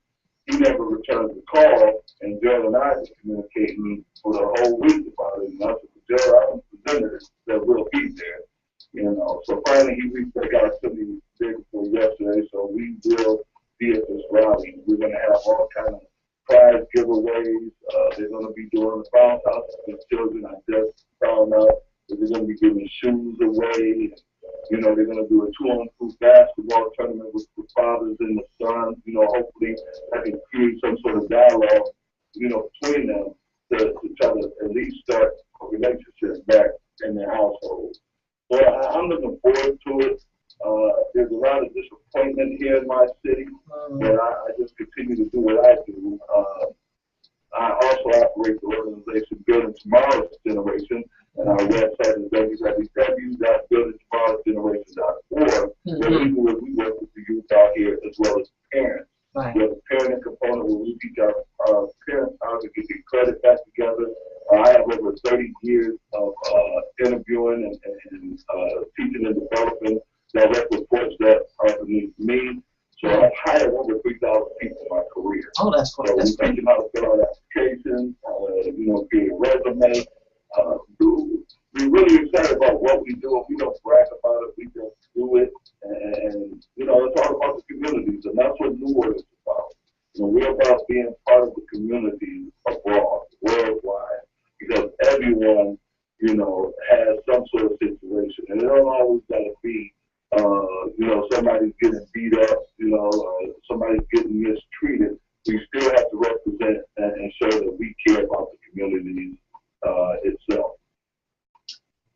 he never returned the call, and Gerald and I was communicating for the whole week about it. And I said, Gerald, I'm presented that we'll be there. So finally he reached back out to me day before yesterday, so we will be at this rally. We're going to have all kind of prize giveaways. They're going to be doing the bounce house for children. I just found out that they're going to be giving shoes away. They're going to do a 2-on-2 basketball tournament with the fathers and the sons. Hopefully I can create some sort of dialogue, between them to try to at least start a relationship back in their household. So I'm looking forward to it. There's a lot of disappointment here in my city, but I just continue to do what I do. I also operate the organization Building Tomorrow's Generation, and our website is www.buildingtomorrowsgeneration.org, where we work with the youth out here as well as parents. Right. We have a parenting component where we teach our parents how to get their credit back together. I have over 30 years of interviewing and teaching and developing direct reports that are beneath me. So I've hired over 3,000 people in my career. Oh, that's cool. So That's we teach them how to fill out applications, create a resume. We're really excited about what we do, and we don't brag about it. We just do it, and it's all about the communities, and that's what New Order is about. We're about being part of the community abroad, worldwide, because everyone, has some sort of situation, and it don't always got to be, somebody's getting beat up, somebody's getting mistreated. We still have to represent and show that we care about the community itself.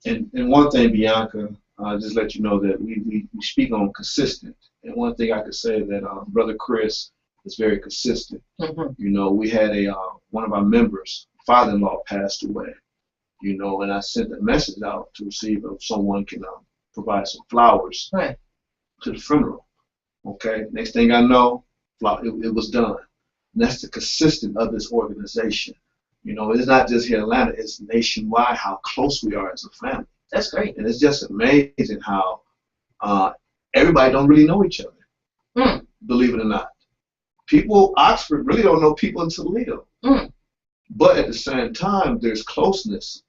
And one thing, Bianca, just let you know that we speak on consistent. And one thing I could say that Brother Chris is very consistent. Mm-hmm. We had one of our members, father-in-law, passed away. And I sent a message out to see if someone can provide some flowers to the funeral. Okay. Next thing I know, it was done. And that's the consistent of this organization. You know, it's not just here in Atlanta, it's nationwide how close we are as a family. That's great. And it's just amazing how everybody don't really know each other, believe it or not. People, Oxford really don't know people in Toledo. But at the same time, there's closeness,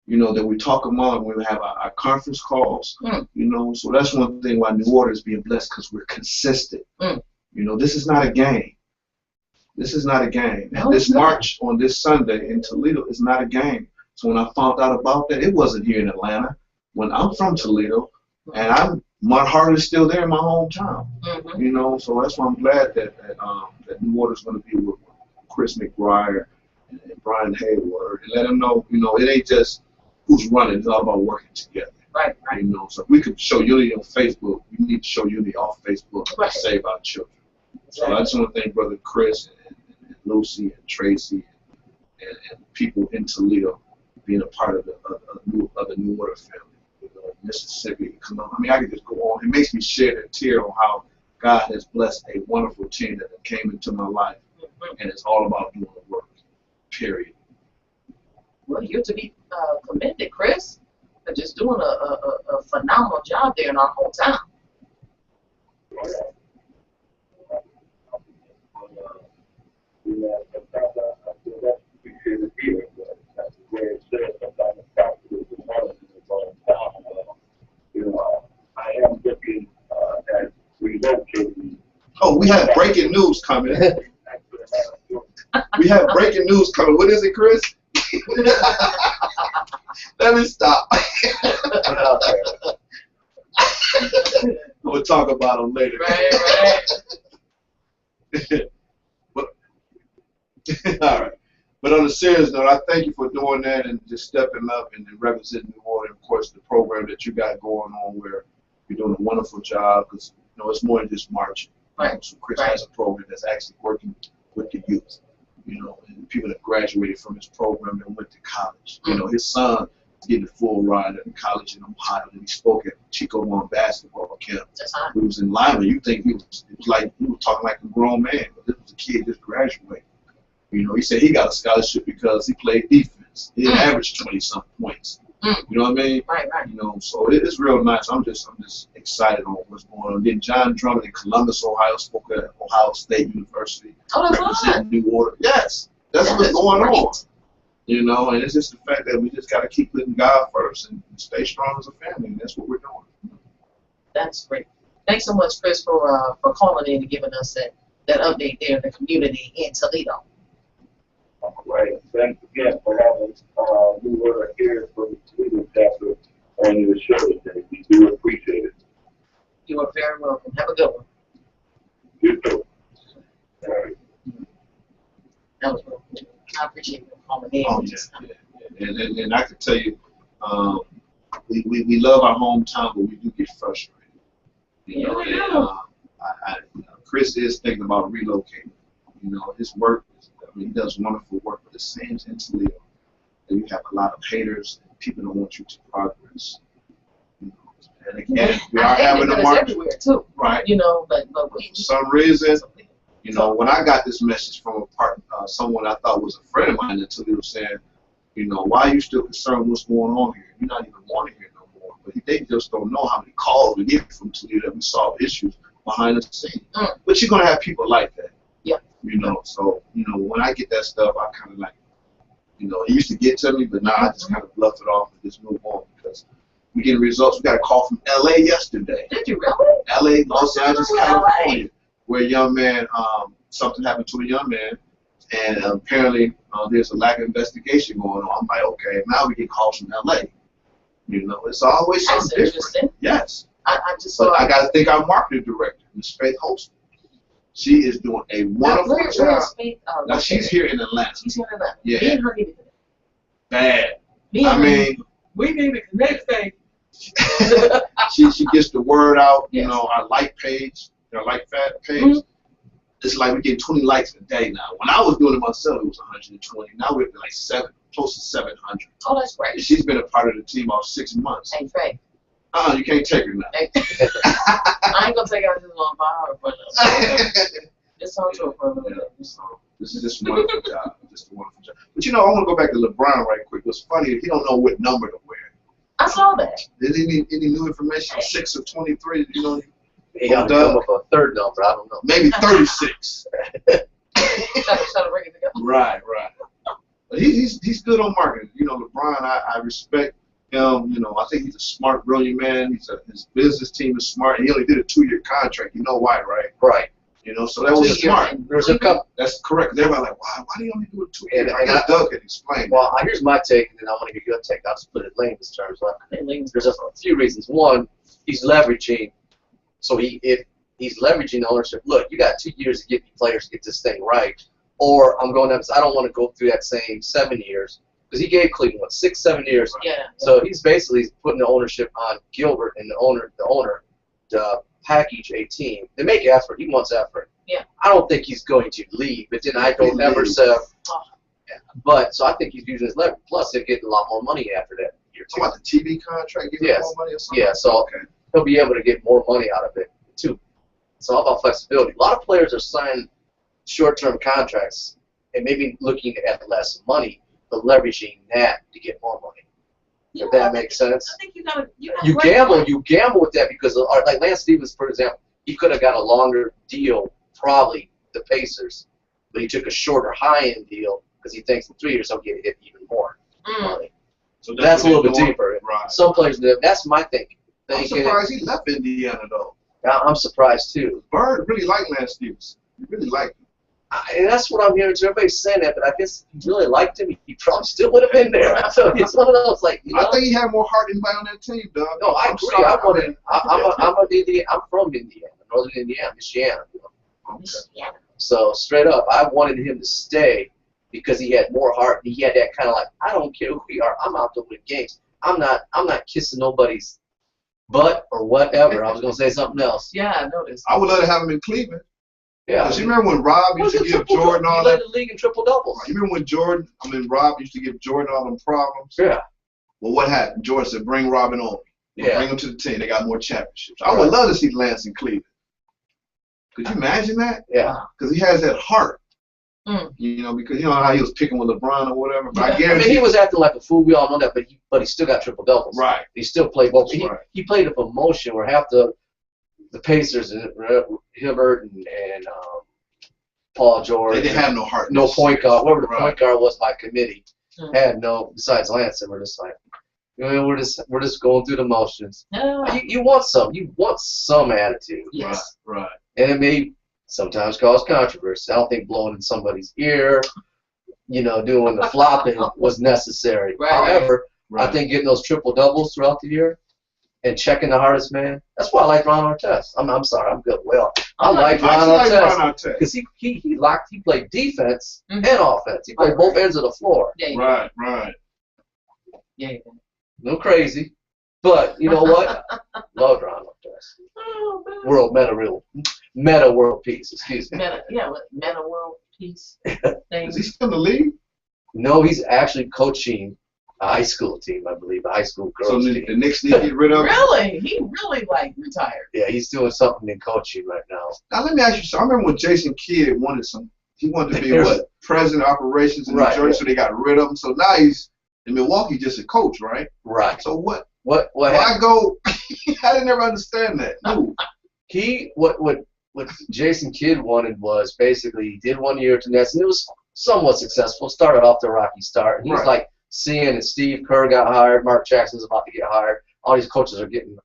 you know, that we talk about when we have our conference calls, you know. So that's one thing why New Order is being blessed, because we're consistent. You know, this is not a game. This is not a game. No, and this it's not. march on this Sunday in Toledo is not a game. So when I found out about that, it wasn't here in Atlanta. When I'm from Toledo, and my heart is still there in my hometown. You know, so that's why I'm glad that New Order is going to be with Chris McBriar and Brian Hayward, and let them know, you know, it ain't just who's running, it's all about working together. Right. You know, so if we could show unity on Facebook, we need to show unity off Facebook to Right. save our children. So I just want to thank Brother Chris and Lucy and Tracy and people in Toledo being a part of the New Order family. You know, Mississippi, Columbia. I mean, I could just go on. It makes me shed a tear on how God has blessed a wonderful team that came into my life, and it's all about doing the work. Period. Well, you're to be commended, Chris, for just doing a phenomenal job there in our hometown. I am looking at relocating. Oh, we have breaking news coming. We have breaking news coming. What is it, Chris? Let me stop. We'll talk about them later. Right. All right. But on a serious note, I thank you for doing that and just stepping up and representing New Order. Of course, the program that you got going on, where you're doing a wonderful job, because you know it's more than just marching. Right. So Chris has a program that's actually working with the youth. You know, and people that graduated from his program and went to college. You know, his son is getting a full ride at a college in Ohio, and he spoke at Chico One basketball camp. He was in Lima. You think he was talking like a grown man, but this was a kid just graduated. You know, he said he got a scholarship because he played defense. He averaged 20-something points. You know what I mean? Right. You know, so it's real nice. I'm just excited on what's going on. Then John Drummond in Columbus, Ohio, spoke at Ohio State University. Oh, that's representing New Order. Yes, that's what's going on. You know, and it's just the fact that we just got to keep putting God first and stay strong as a family, and that's what we're doing. That's great. Thanks so much, Chris, for calling in and giving us that update there in the community in Toledo. All right. Thanks again for having New Order here for the Toledo chapter on your show today. We do appreciate it. You are very welcome. Have a good one. You too. All right. That was real good. I appreciate you calling in. Oh, yeah. And I can tell you, we love our hometown, but we do get frustrated. You know, and, Chris is thinking about relocating. You know, his work, he does wonderful work, but it seems in Toledo that you have a lot of haters and people don't want you to progress. You know, and again, we are having a march everywhere too, right? You know, but for some reason, you know, when I got this message from someone I thought was a friend of mine in Toledo saying, you know, why are you still concerned with what's going on here? You're not even wanting here no more. But they just don't know how many calls we get from Toledo that we solve issues behind the scenes. But you're gonna have people like that. Yeah. You know, so, you know, when I get that stuff, I kind of like, you know, it used to get to me, but now I just kind of bluff it off and just move on because we get results. We got a call from LA yesterday. Did you really? LA, Los Angeles, California, where a young man, something happened to a young man, and apparently there's a lack of investigation going on. I'm like, okay, now we get calls from LA. You know, it's always something different. Yes. I got to thank our marketing director, Ms. Faith Holston. She is doing a wonderful job. Now she's here in Atlanta. She's here in Atlanta. Yeah. Me and her need to connect. Bad. I mean, we need to connect, baby. she gets the word out. Yes. You know, our like page, our like page. It's like we get 20 likes a day now. When I was doing it myself, it was 120. Now we're at like close to 700. Oh, that's great. She's been a part of the team about 6 months. Hey, Faye. You can't take her now. I ain't gonna take her this long power, but It's on tour for a little bit. So this is just a wonderful job. Just a wonderful job. But I want to go back to LeBron right quick. What's funny, he don't know what number to wear. I saw that. Did any new information? 6 or 23? You know, He got to come up with a third number. I don't know. maybe 36. Try to bring it together. Right. But he's good on marketing. LeBron, I respect him. I think he's a smart, brilliant man. His business team is smart. And he only did a 2-year contract. You know why, right? Right. So that was smart. There's a couple. That's correct. Everybody like, why do you only do a 2-year? I guess Doug can explain. Well, here's my take, and then I want to get your take. I'll just put it in layman's terms. There's a few reasons. One, he's leveraging. So if he's leveraging ownership, look, you got 2 years to get the players to get this thing right, or I'm going up. I don't want to go through that same 7 years because he gave Cleveland 6-7 years. Yeah. So he's basically putting the ownership on Gilbert and the owner to package a team. They make effort. He wants effort. Yeah. I don't think he's going to leave, but then I don't ever say. But so I think he's using his leverage. Plus, he'll get a lot more money after that year. Talking about the TV contract, giving him more money or something? Yeah, so he'll be able to get more money out of it, too. It's all about flexibility. A lot of players are signing short-term contracts and maybe looking at less money, but leveraging that to get more money. If that makes sense. I think you gamble with that because, like Lance Stevens, for example, he could have got a longer deal, probably, the Pacers, but he took a shorter high-end deal because he thinks in 3 years he'll get hit even more money. So that's a little bit deeper. Right. Some players do. That's my thinking. I'm surprised he left Indiana, though. I'm surprised, too. Bird really liked Lance Stevens. He really liked him. And that's what I'm hearing. Everybody's saying that, but I guess if he really liked him, he probably still would have been there. So it's one of those, like, I think he had more heart than anybody on that team, Doug. No, I agree. I'm from Indiana, northern Indiana, Michiana. Okay. So straight up, I wanted him to stay because he had more heart. And he had that kind of like, I don't care who we are. I'm out to win games. I'm not kissing nobody's butt or whatever. I was gonna say something else. Yeah, I noticed. I would love to have him in Cleveland. Yeah. Because you remember when Rob used to give Jordan all that? He led the league in triple doubles. You remember when Rob used to give Jordan all them problems? Yeah. Well, what happened? Jordan said, bring Robin on. Yeah. Bring him to the team. They got more championships. I would love to see Lance in Cleveland. Could you imagine that? Yeah. Because he has that heart. Because you know how he was picking with LeBron or whatever. But I guarantee he was acting like a fool. We all know that, but he still got triple doubles. Right. He still played both. He played it for motion where half the Pacers and Hibbert and Paul George. They didn't have no heart. No point guard. Whoever the point guard was by committee had no. Besides Lance, and we're just like, we're just going through the motions. You want some attitude. Yes. Right. And it may sometimes cause controversy. I don't think blowing in somebody's ear, doing the flopping was necessary. Right. However, I think getting those triple doubles throughout the year and checking the hardest man. That's why I like Ron Artest. I'm sorry, I'm good. Well, I like Ron Artest because he played defense and offense. He played both ends of the floor. Yeah, right. Yeah. No crazy, but you know what? Love Ron Artest. Oh, man. Meta world peace. Excuse me. Meta world peace thing. Is he still in the league? No, he's actually coaching a high school team, I believe, a high school girls team. The Knicks need to get rid of him? Really? He really, retired. Yeah, he's doing something in coaching right now. Now, let me ask you something. I remember when Jason Kidd he wanted to be, president of operations in New Jersey, so they got rid of him. So now he's in Milwaukee just a coach, right? Right. So what I didn't ever understand that. No. What Jason Kidd wanted was basically he did 1 year at the Nets, and it was somewhat successful. Started off the rocky start. And he's like seeing that Steve Kerr got hired, Mark Jackson's about to get hired. All these coaches are getting,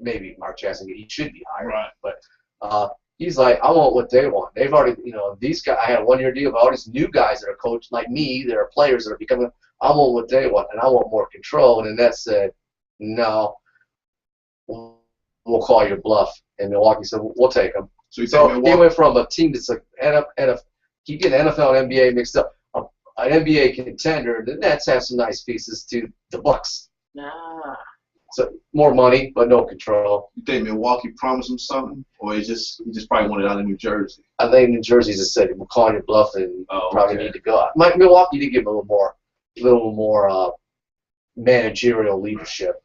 maybe Mark Jackson, he should be hired. Right. But he's like, I want what they want. They've already, these guys, I had a 1 year deal, but all these new guys that are coached like me, that are players that are becoming, I want what they want, and I want more control. And then that said, no, we'll call your bluff. And Milwaukee said, we'll take him. So he went from a team that's like, he get NFL and NBA mixed up, an NBA contender. The Nets have some nice pieces to the Bucks. So more money, but no control. You think Milwaukee promised him something, or he just probably wanted out of New Jersey? I think New Jersey just said, we'll call your bluff and probably need to go. Milwaukee did give him a little more managerial leadership.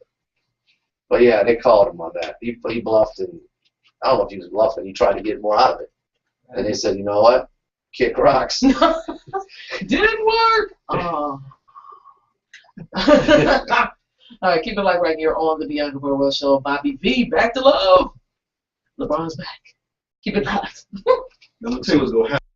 But yeah, they called him on that. He bluffed, and I don't know if he was bluffing. He tried to get more out of it. And they said, you know what? Kick rocks. Didn't work. Oh. All right, keep it like right here on the Bianca Burwell Show. Bobby V, back to love. LeBron's back. Keep it locked. Number 10 was going to happen.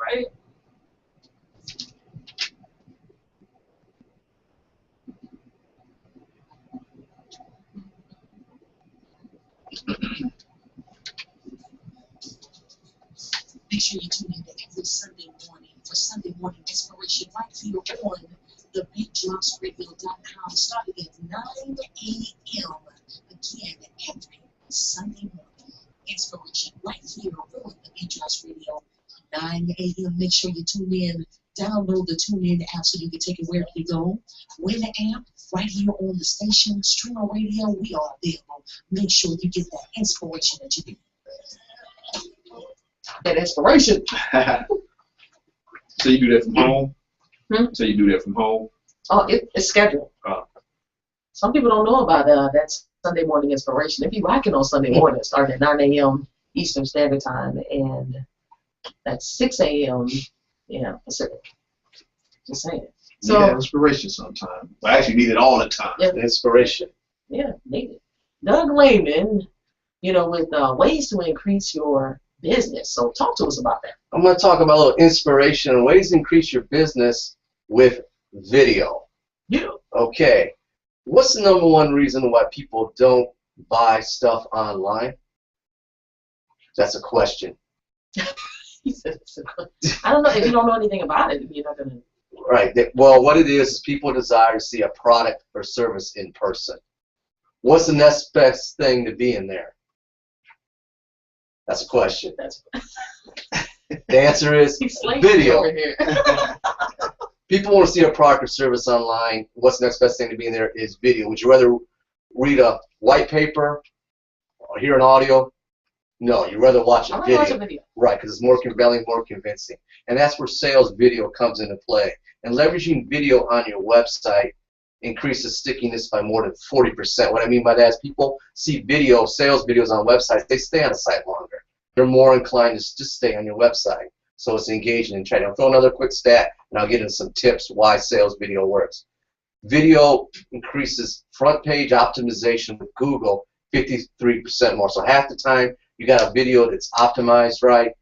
right? Make sure you tune in every Sunday morning for Sunday morning inspiration right here on TheBeatDropsRadio.com starting at 9 a.m. Again, every Sunday morning inspiration right here on The Beat Drops Radio, 9 a.m. Make sure you tune in. Download the TuneIn app so you can take it wherever you go. Win the app right here on the station, streamer radio. We are available. Make sure you get that inspiration that you need. That inspiration. So you do that from home? So you do that from home? Oh, it's scheduled. Some people don't know about that Sunday morning inspiration. If you're rocking on Sunday morning, starting at 9 a.m. Eastern Standard Time, and that's 6 a.m. Pacific. Just saying. So need that inspiration sometime. Well, I actually need it all the time. Yeah. Inspiration. Yeah, need it. Doug Lehman, with ways to increase your business. So talk to us about that. I'm going to talk about a little inspiration and ways to increase your business with video. Yeah. Okay. What's the number one reason why people don't buy stuff online? That's a question. He said it's a question. I don't know. If you don't know anything about it, you're not going to. Right. Well, what it is people desire to see a product or service in person. What's the next best thing to be in there? That's a question. The answer is video. Over here. People want to see a product or service online. What's the next best thing to be in there is video. Would you rather read a white paper or hear an audio? No, you'd rather watch a video. Watch a video. Right, because it's more compelling, more convincing. And that's where sales video comes into play. And leveraging video on your website increases stickiness by more than 40%. What I mean by that is people see sales videos on websites, they stay on the site longer. They're more inclined to just stay on your website. So it's engaging and training. I'll throw another quick stat, and I'll get into some tips why sales video works. Video increases front page optimization with Google 53% more. So half the time you got a video that's optimized right,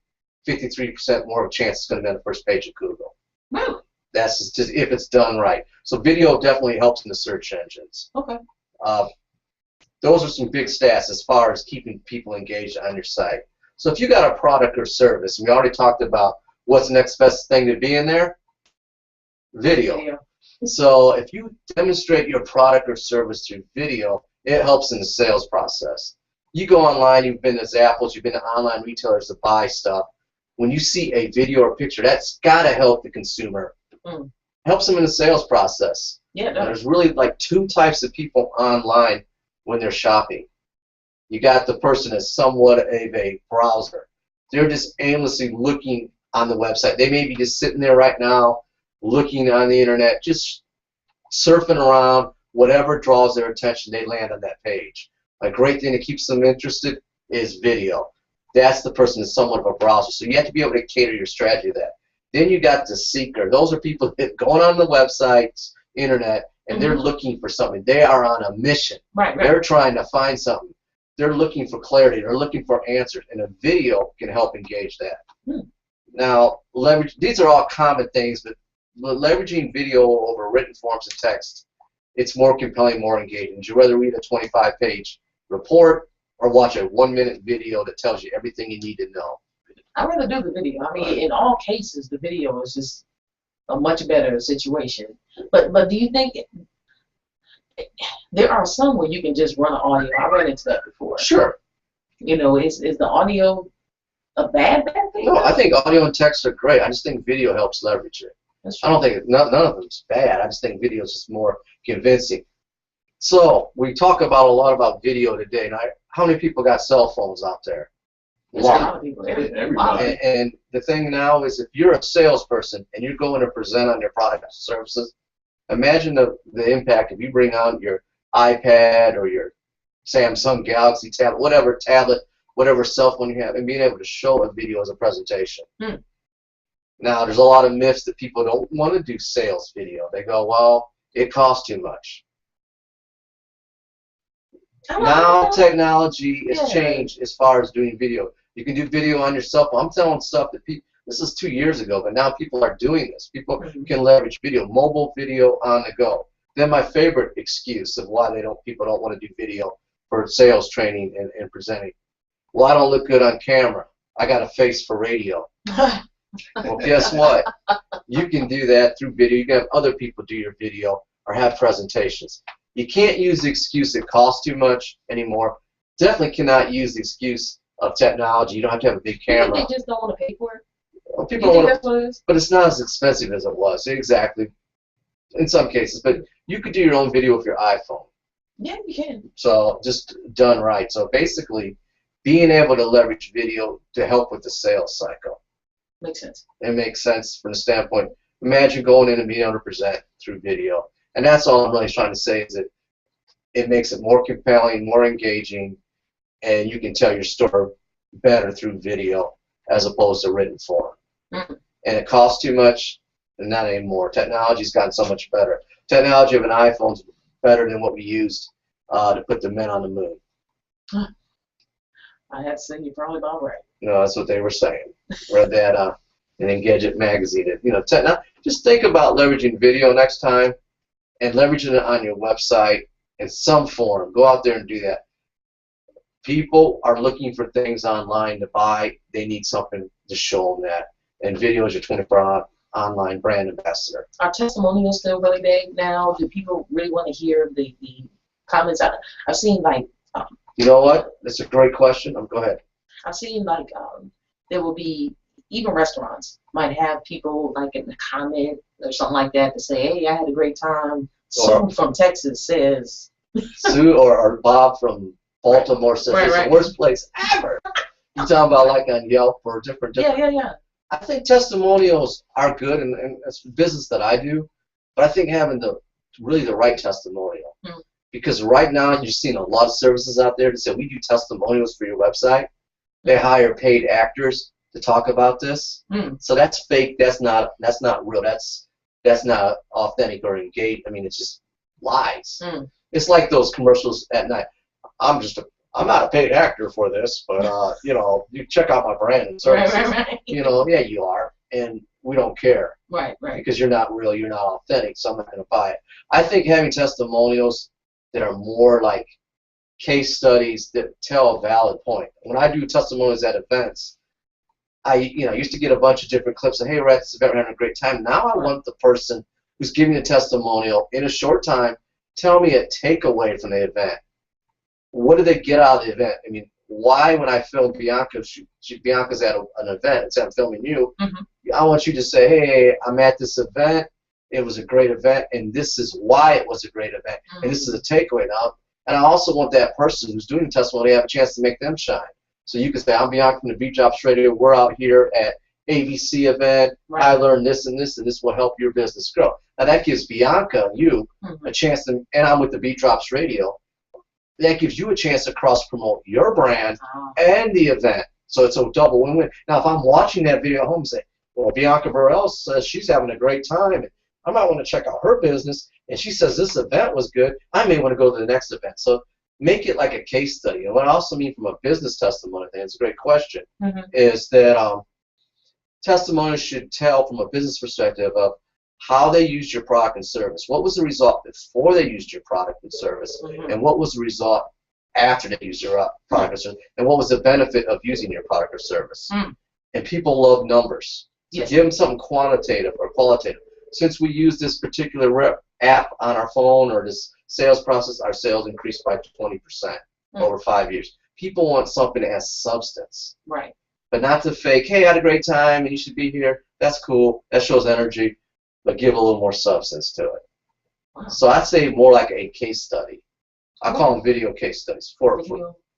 53% more of a chance it's going to be on the first page of Google. Really? That's just if it's done right. So video definitely helps in the search engines. Okay. Those are some big stats as far as keeping people engaged on your site. So if you got a product or service, and we already talked about what's the next best thing to be in there, video. So if you demonstrate your product or service through video, it helps in the sales process. You go online, you've been to Zappos, you've been to online retailers to buy stuff. When you see a video or picture, that's got to help the consumer. Helps them in the sales process. Yeah, and there's really like two types of people online when they're shopping. You got the person that's somewhat of a browser. They're just aimlessly looking on the website. They may be just sitting there right now, looking on the internet, just surfing around. Whatever draws their attention, they land on that page. A great thing that keeps them interested is video. That's the person that's somewhat of a browser. So you have to be able to cater your strategy to that. Then you got the seeker. Those are people that going on the websites, internet, and they're looking for something. They are on a mission. Right. They're trying to find something. They're looking for clarity. They're looking for answers, and a video can help engage that. Now, these are all common things, but leveraging video over written forms of text, it's more compelling, more engaging. Would you rather read a 25-page report or watch a 1-minute video that tells you everything you need to know? I'd rather do the video. I mean, in all cases, the video is just a much better situation. But do you think there are some where you can just run an audio? I ran into that before. Sure. Is the audio a bad thing? No, I think audio and text are great. I just think video helps leverage it. I don't think none of them is bad. I just think video is just more convincing. So we talk a lot about video today. Now, how many people got cell phones out there? A lot of people. Everybody. And the thing now is, if you're a salesperson and you're going to present on your product or services, imagine the impact if you bring out your iPad or your Samsung Galaxy tablet, whatever cell phone you have, and being able to show a video as a presentation. Now, there's a lot of myths that people don't want to do sales video. They go, well, it costs too much. Now technology has changed as far as doing video. You can do video on your cell phone. I'm telling stuff that This is 2 years ago, but now people are doing this. People can leverage video, mobile video on the go. Then my favorite excuse of why people don't want to do video for sales training and presenting. Well, I don't look good on camera. I got a face for radio. Well, guess what? You can do that through video. You can have other people do your video or have presentations. You can't use the excuse it costs too much anymore. Definitely cannot use the excuse of technology. You don't have to have a big camera. They just don't want to pay for it. Well, people don't want to, but it's not as expensive as it was. Exactly. In some cases, but you could do your own video with your iPhone. Yeah, you can. So just done right. So basically, being able to leverage video to help with the sales cycle. Makes sense. It makes sense from the standpoint. Imagine going in and being able to present through video. And that's all I'm really trying to say is that it makes it more compelling, more engaging, and you can tell your story better through video as opposed to written form. And it costs too much, and not anymore. Technology's gotten so much better. Technology of an iPhone's better than what we used to put the men on the moon. I have to say, you're probably about right. No, that's what they were saying. Read that in Engadget magazine. Just think about leveraging video next time and leveraging it on your website in some form. Go out there and do that. People are looking for things online to buy. They need something to show them that. And video is your 24-hour online brand ambassador. Are testimonials still really big now? Do people really want to hear the comments? I've seen like... you know what? That's a great question. Go ahead. I've seen like there will be, even restaurants might have people like in the comment or something like that to say, hey, I had a great time. Sue from Texas says. Sue or Bob from Baltimore says it's the worst place ever. You're talking about like on Yelp or different. Yeah. I think testimonials are good, and it's business that I do, but I think having the right testimonial. Because right now you're seeing a lot of services out there that say we do testimonials for your website. They hire paid actors to talk about this. So that's fake. That's not real. That's not authentic or engaged. I mean, it's just lies. It's like those commercials at night. I'm not a paid actor for this, but you check out my brand and services. Right. Yeah, you are, and we don't care. Right. Because you're not real, you're not authentic, so I'm not going to buy it. I think having testimonials that are more like case studies that tell a valid point. When I do testimonials at events, I used to get a bunch of different clips of, hey, we're at this event, we're having a great time. Now I want the person who's giving a testimonial in a short time, tell me a takeaway from the event. What did they get out of the event? I mean, why when I film Bianca, Bianca's at an event, instead of filming you, I want you to say, hey, I'm at this event, it was a great event, and this is why it was a great event, and this is a takeaway now. And I also want that person who's doing the testimony to have a chance to make them shine. So you can say, I'm Bianca from TheBeatDropsRadio, we're out here at ABC event, I learned this and this will help your business grow. Now that gives Bianca, you, a chance to, and I'm with TheBeatDropsRadio, that gives you a chance to cross-promote your brand and the event. So it's a double win-win. Now, if I'm watching that video at home and say, well, Bianca Burwell says she's having a great time, I might want to check out her business, and she says this event was good, I may want to go to the next event. So make it like a case study. And what I also mean from a business testimony, I think it's a great question, is that testimonies should tell from a business perspective of how they used your product and service. What was the result before they used your product and service, and what was the result after they used your product or service, and what was the benefit of using your product or service. And people love numbers. So give them something quantitative or qualitative. Since we use this particular app on our phone or this sales process, our sales increased by 20% over 5 years. People want something that has substance. Right. But not to fake, hey, I had a great time and you should be here. That's cool. That shows energy. But give a little more substance to it. Wow. So I'd say more like a case study. I call them video case studies.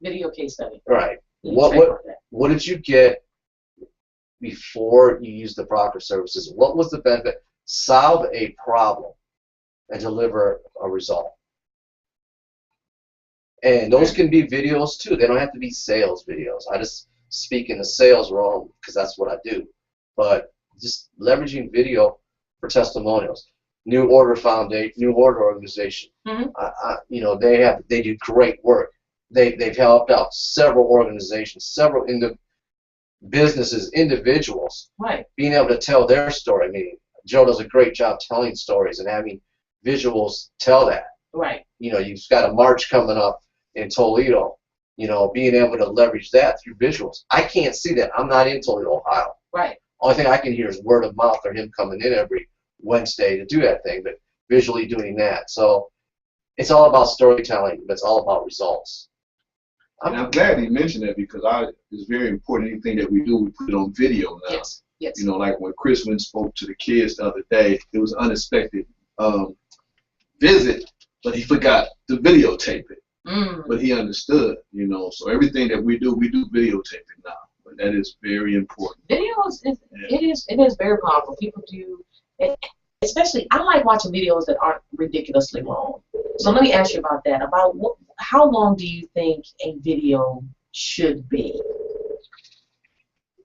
Video case study. Right. What did you get before you used the product or services? What was the benefit? Solve a problem and deliver a result. And those can be videos too. They don't have to be sales videos. I just speak in the sales realm because that's what I do. But just leveraging video for testimonials. New Order Foundation, New Order organization. They do great work. They've helped out several organizations, several businesses, individuals, Right. being able to tell their story. I mean, Joe does a great job telling stories and having visuals tell that. Right. You know, you've got a march coming up in Toledo. You know, being able to leverage that through visuals. I can't see that. I'm not in Toledo, Ohio. Right. Only thing I can hear is word of mouth or him coming in every Wednesday to do that thing, but visually doing that. So it's all about storytelling, but it's all about results. I'm glad he mentioned that because it's very important. Anything that we do, we put it on video now. Yes. Yes. You know, like when Chris went and spoke to the kids the other day, it was an unexpected visit, but he forgot to videotape it. But he understood, you know. So everything that we do videotaping now. But that is very important. Videos, it is very powerful. People do, especially, I like watching videos that aren't ridiculously long. So let me ask you about that. How long do you think a video should be?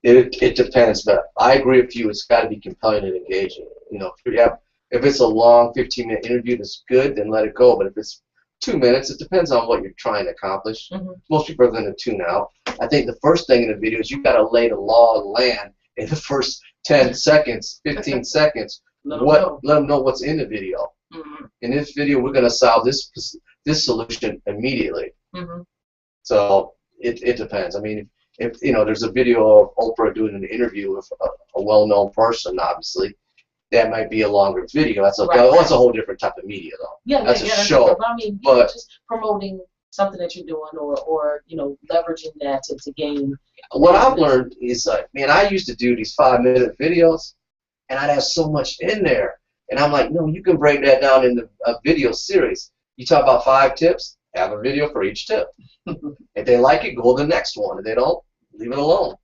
It depends, but I agree with you. It's got to be compelling and engaging. You know, if it's a long 15-minute interview that's good, then let it go. But if it's 2 minutes, it depends on what you're trying to accomplish. Most people are going to tune out. I think the first thing in a video is you've got to lay the law of the land in the first 10 seconds, 15 seconds. Let them know what's in the video. In this video, we're going to solve this solution immediately. So it depends. I mean, if you know, there's a video of Oprah doing an interview with a well-known person, obviously. That might be a longer video. That's a whole different type of media, though. Yeah, that's a show. I mean, but just promoting something that you're doing, or you know, leveraging that to gain. What I've learned is, man, I used to do these 5-minute videos, and I'd have so much in there, and I'm like, no, you can break that down into a video series. You talk about 5 tips, have a video for each tip. If they like it, go to the next one. If they don't, leave it alone.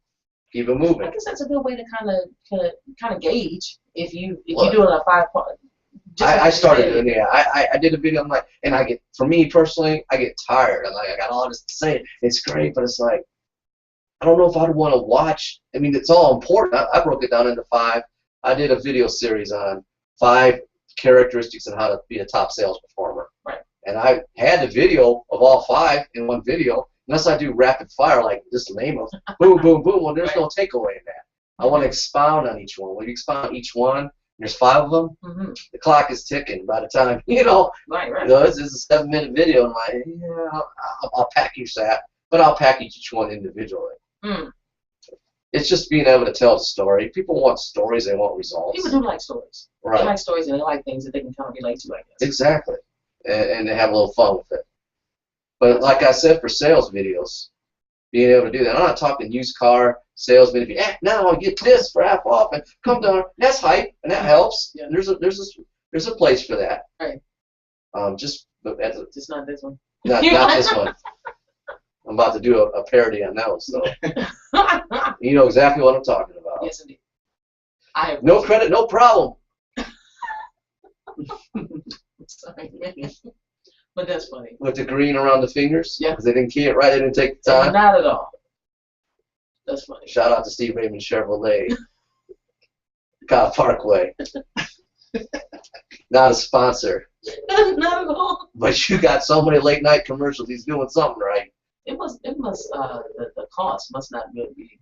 Keep it moving. I guess that's a good way to kind of gauge if you do it a 5-part. I started doing I did a video. I'm like, and for me personally, I get tired. I'm like, I got all this to say. It's great, but it's like, I don't know if I'd want to watch. I mean, it's all important. I broke it down into 5. I did a video series on 5 characteristics and how to be a top sales performer. Right. And I had the video of all 5 in one video. Unless I do rapid fire, like just name them, boom, boom, boom. Well, there's no takeaway in that. I want to expound on each one. When you expound on each one, there's 5 of them. The clock is ticking. By the time you know, this is a 7-minute video. I'm like, yeah, I'll package that, but I'll package each one individually. It's just being able to tell a story. People want stories. They want results. People do like stories. Right. They like stories and they like things that they can kind of relate to, I guess. Exactly, and they have a little fun with it. But like I said, for sales videos, being able to do that. I'm not talking used car sales video. Now I get this for half off, and come down. That's hype, and that helps. Yeah. There's a place for that. Right. Just not this one. Not this one. I'm about to do a parody on those, so you know exactly what I'm talking about. Yes, indeed. No credit, no problem. Sorry. But that's funny. With the green around the fingers? Yeah. Because they didn't key it right, they didn't take the time? Not at all. That's funny. Shout out to Steve Raymond Chevrolet. Cobb Parkway. Not a sponsor. Not at all. But you got so many late night commercials, he's doing something right. The cost must not be.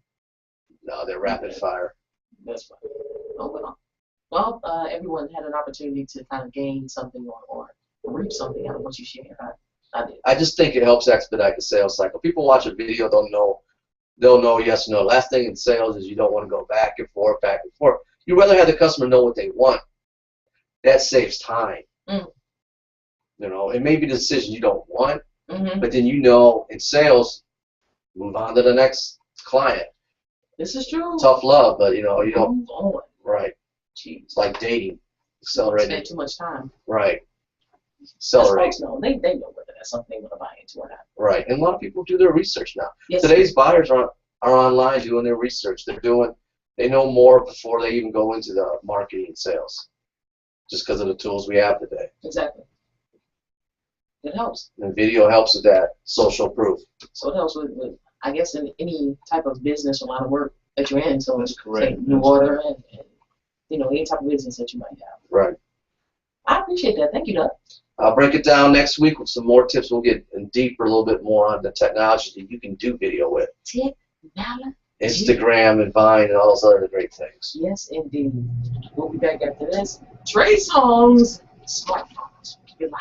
No, they're rapid fire. That's funny. Oh, well. Well, everyone had an opportunity to kind of gain something or reap something out of what you shared. I did. I just think it helps expedite the sales cycle. People watch a video, they'll know yes or no. Last thing in sales is you don't want to go back and forth, back and forth. You'd rather have the customer know what they want. That saves time. You know, it may be the decision you don't want, but then you know in sales, move on to the next client. This is true. Tough love, but you know, you don't. Move on. Right. Jeez. It's like dating. Accelerating. Spend too much time. Right. Accelerate. They know whether that's something they want to buy into or not. Right. And a lot of people do their research now. Yes. Today's buyers are online doing their research. They know more before they even go into the marketing and sales. Just because of the tools we have today. Exactly. It helps. And video helps with that social proof. So it helps with I guess, in any type of business or line of work that you're in. So that's correct. New order and you know, any type of business that you might have. Right. I appreciate that. Thank you, Doug. I'll break it down next week with some more tips. We'll get in deeper, a little bit more on the technology that you can do video with. Instagram and Vine and all those other great things. Yes, indeed. We'll be back after this. Trey Songz, smartphones. Goodbye.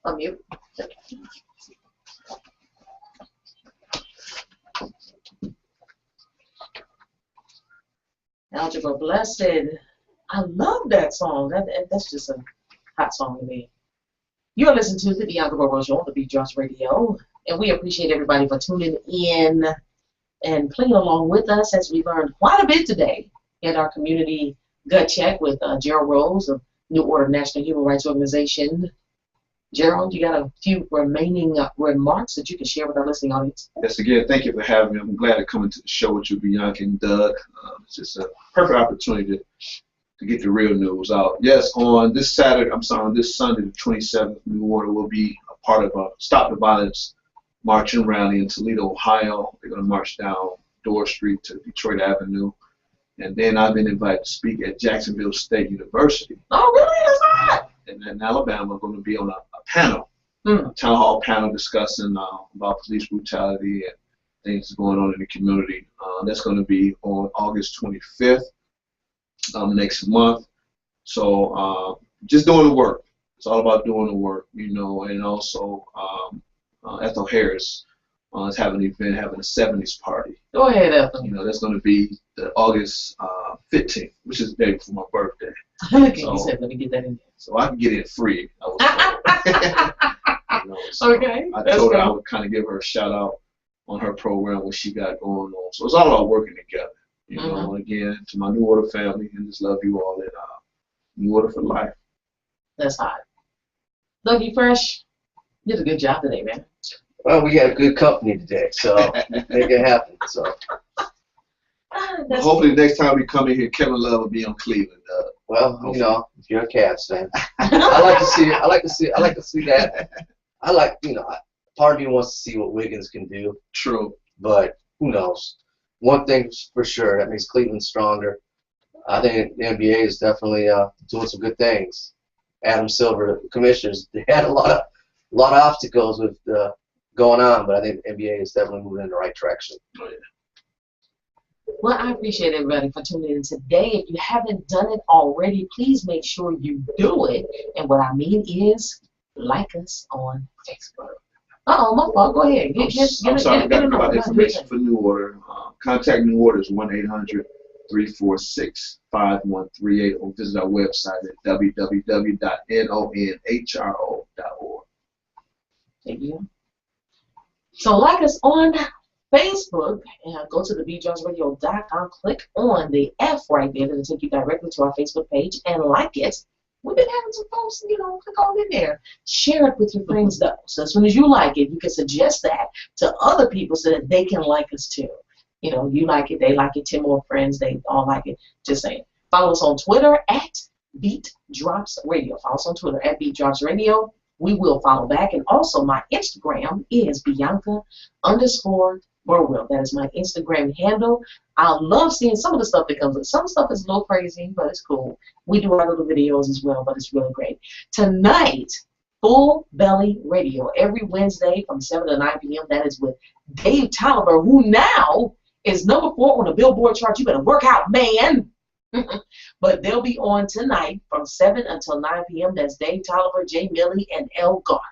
Unmute. Algebra Blessed. I love that song. That's just a hot song to me. You're listening to the Bianca Burwell Show on the Beat Drops Radio, and we appreciate everybody for tuning in and playing along with us as we learned quite a bit today in our community gut check with Gerald Rose of New Order National Human Rights Organization. Gerald, you got a few remaining remarks that you can share with our listening audience? Yes, again, thank you for having me. I'm glad to come into the show with you, Bianca and Doug. It's just a perfect opportunity to get the real news out. Yes, on this Sunday, the 27th, New Order will be a part of a Stop the Violence march and rally in Toledo, Ohio. They're going to march down Dorr Street to Detroit Avenue. And then I've been invited to speak at Jacksonville State University. Oh, really? That's hot. And in Alabama, I'm going to be on a panel, a town hall panel discussing about police brutality and things going on in the community. That's going to be on August 25th next month. So just doing the work. It's all about doing the work, you know. And also Ethel Harris is having an event, having a 70s party. Go ahead, Ethel. You know, that's going to be the August 15th, which is the day before my birthday. Okay, so, you said let me get that in there. So I can get it free. I was you know, so okay. I told her I would kind of give her a shout out on her program, what she got going on. So it's all about working together. You know, again, to my New Order family, and just love you all at New Order for life. That's hot. Dougie Fresh, you did a good job today, man. Well, we got good company today, so make it happen. So hopefully the next time we come in here, Kevin Love will be on Cleveland. Well, you know, if you're a Cavs fan, I like to see that. I like, you know, part of me wants to see what Wiggins can do. True. But who knows? One thing's for sure, that makes Cleveland stronger. I think the NBA is definitely doing some good things. Adam Silver, the commissioners, they had a lot of obstacles with going on, but I think the NBA is definitely moving in the right direction. Oh, yeah. Well, I appreciate everybody for tuning in today. If you haven't done it already, please make sure you do it. And what I mean is, like us on Facebook. Uh-oh, my fault. Go ahead. I'm sorry, I got about information for New Order. Contact New Order is 1-800-346-5138 or visit our website at www.nonhro.org. Thank you. So like us on Facebook and go to TheBeatDropsRadio.com. Click on the F right there that'll take you directly to our Facebook page and like it. We've been having some folks, you know, click on in there. Share it with your friends, though. So as soon as you like it, you can suggest that to other people so that they can like us, too. You know, you like it, they like it, 10 more friends, they all like it. Just saying. Follow us on Twitter at BeatDropsRadio. Follow us on Twitter at BeatDropsRadio. We will follow back. And also, my Instagram is Bianca_Burwell. That is my Instagram handle. I love seeing some of the stuff that comes up. Some stuff is a little crazy, but it's cool. We do our little videos as well, but it's really great. Tonight, Full Belly Radio, every Wednesday from 7 to 9 p.m. That is with Dave Tolliver, who now is number 4 on the Billboard chart. You better work out, man. But they'll be on tonight from 7 until 9 p.m. That's Dave Tolliver, Jay Millie, and El Garth.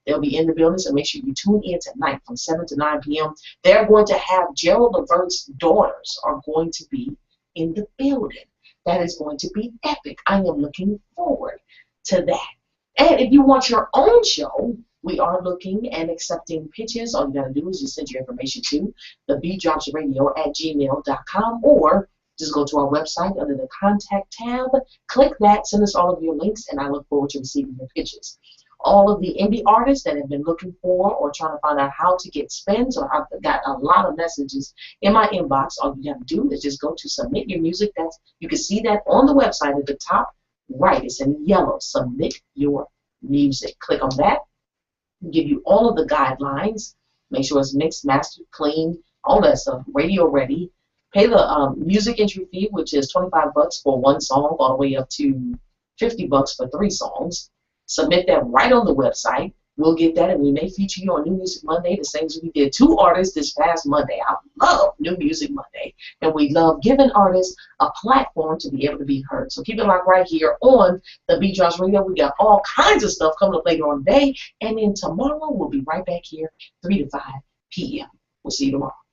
They'll be in the building, so make sure you tune in tonight from 7 to 9 p.m. They're going to have Gerald Levert's daughters are going to be in the building. That is going to be epic. I am looking forward to that. And if you want your own show, we are looking and accepting pitches. All you got to do is just send your information to TheBeatDropsRadio@gmail.com or just go to our website under the Contact tab. Click that, send us all of your links, and I look forward to receiving your pitches. All of the indie artists that have been looking for or trying to find out how to get spins, or I've got a lot of messages in my inbox. All you have to do is just go to Submit Your Music. You can see that on the website at the top right. It's in yellow. Submit Your Music. Click on that. It'll give you all of the guidelines. Make sure it's mixed, mastered, clean, all that stuff, radio ready. Pay the music entry fee, which is $25 for one song, all the way up to $50 for 3 songs. Submit that right on the website. we'll get that, and we may feature you on New Music Monday, the same as we did 2 artists this past Monday. I love New Music Monday, and we love giving artists a platform to be able to be heard. So keep it locked right here on the Beat Drops Radio. We got all kinds of stuff coming up later on today, and then tomorrow we'll be right back here, 3 to 5 p.m. We'll see you tomorrow.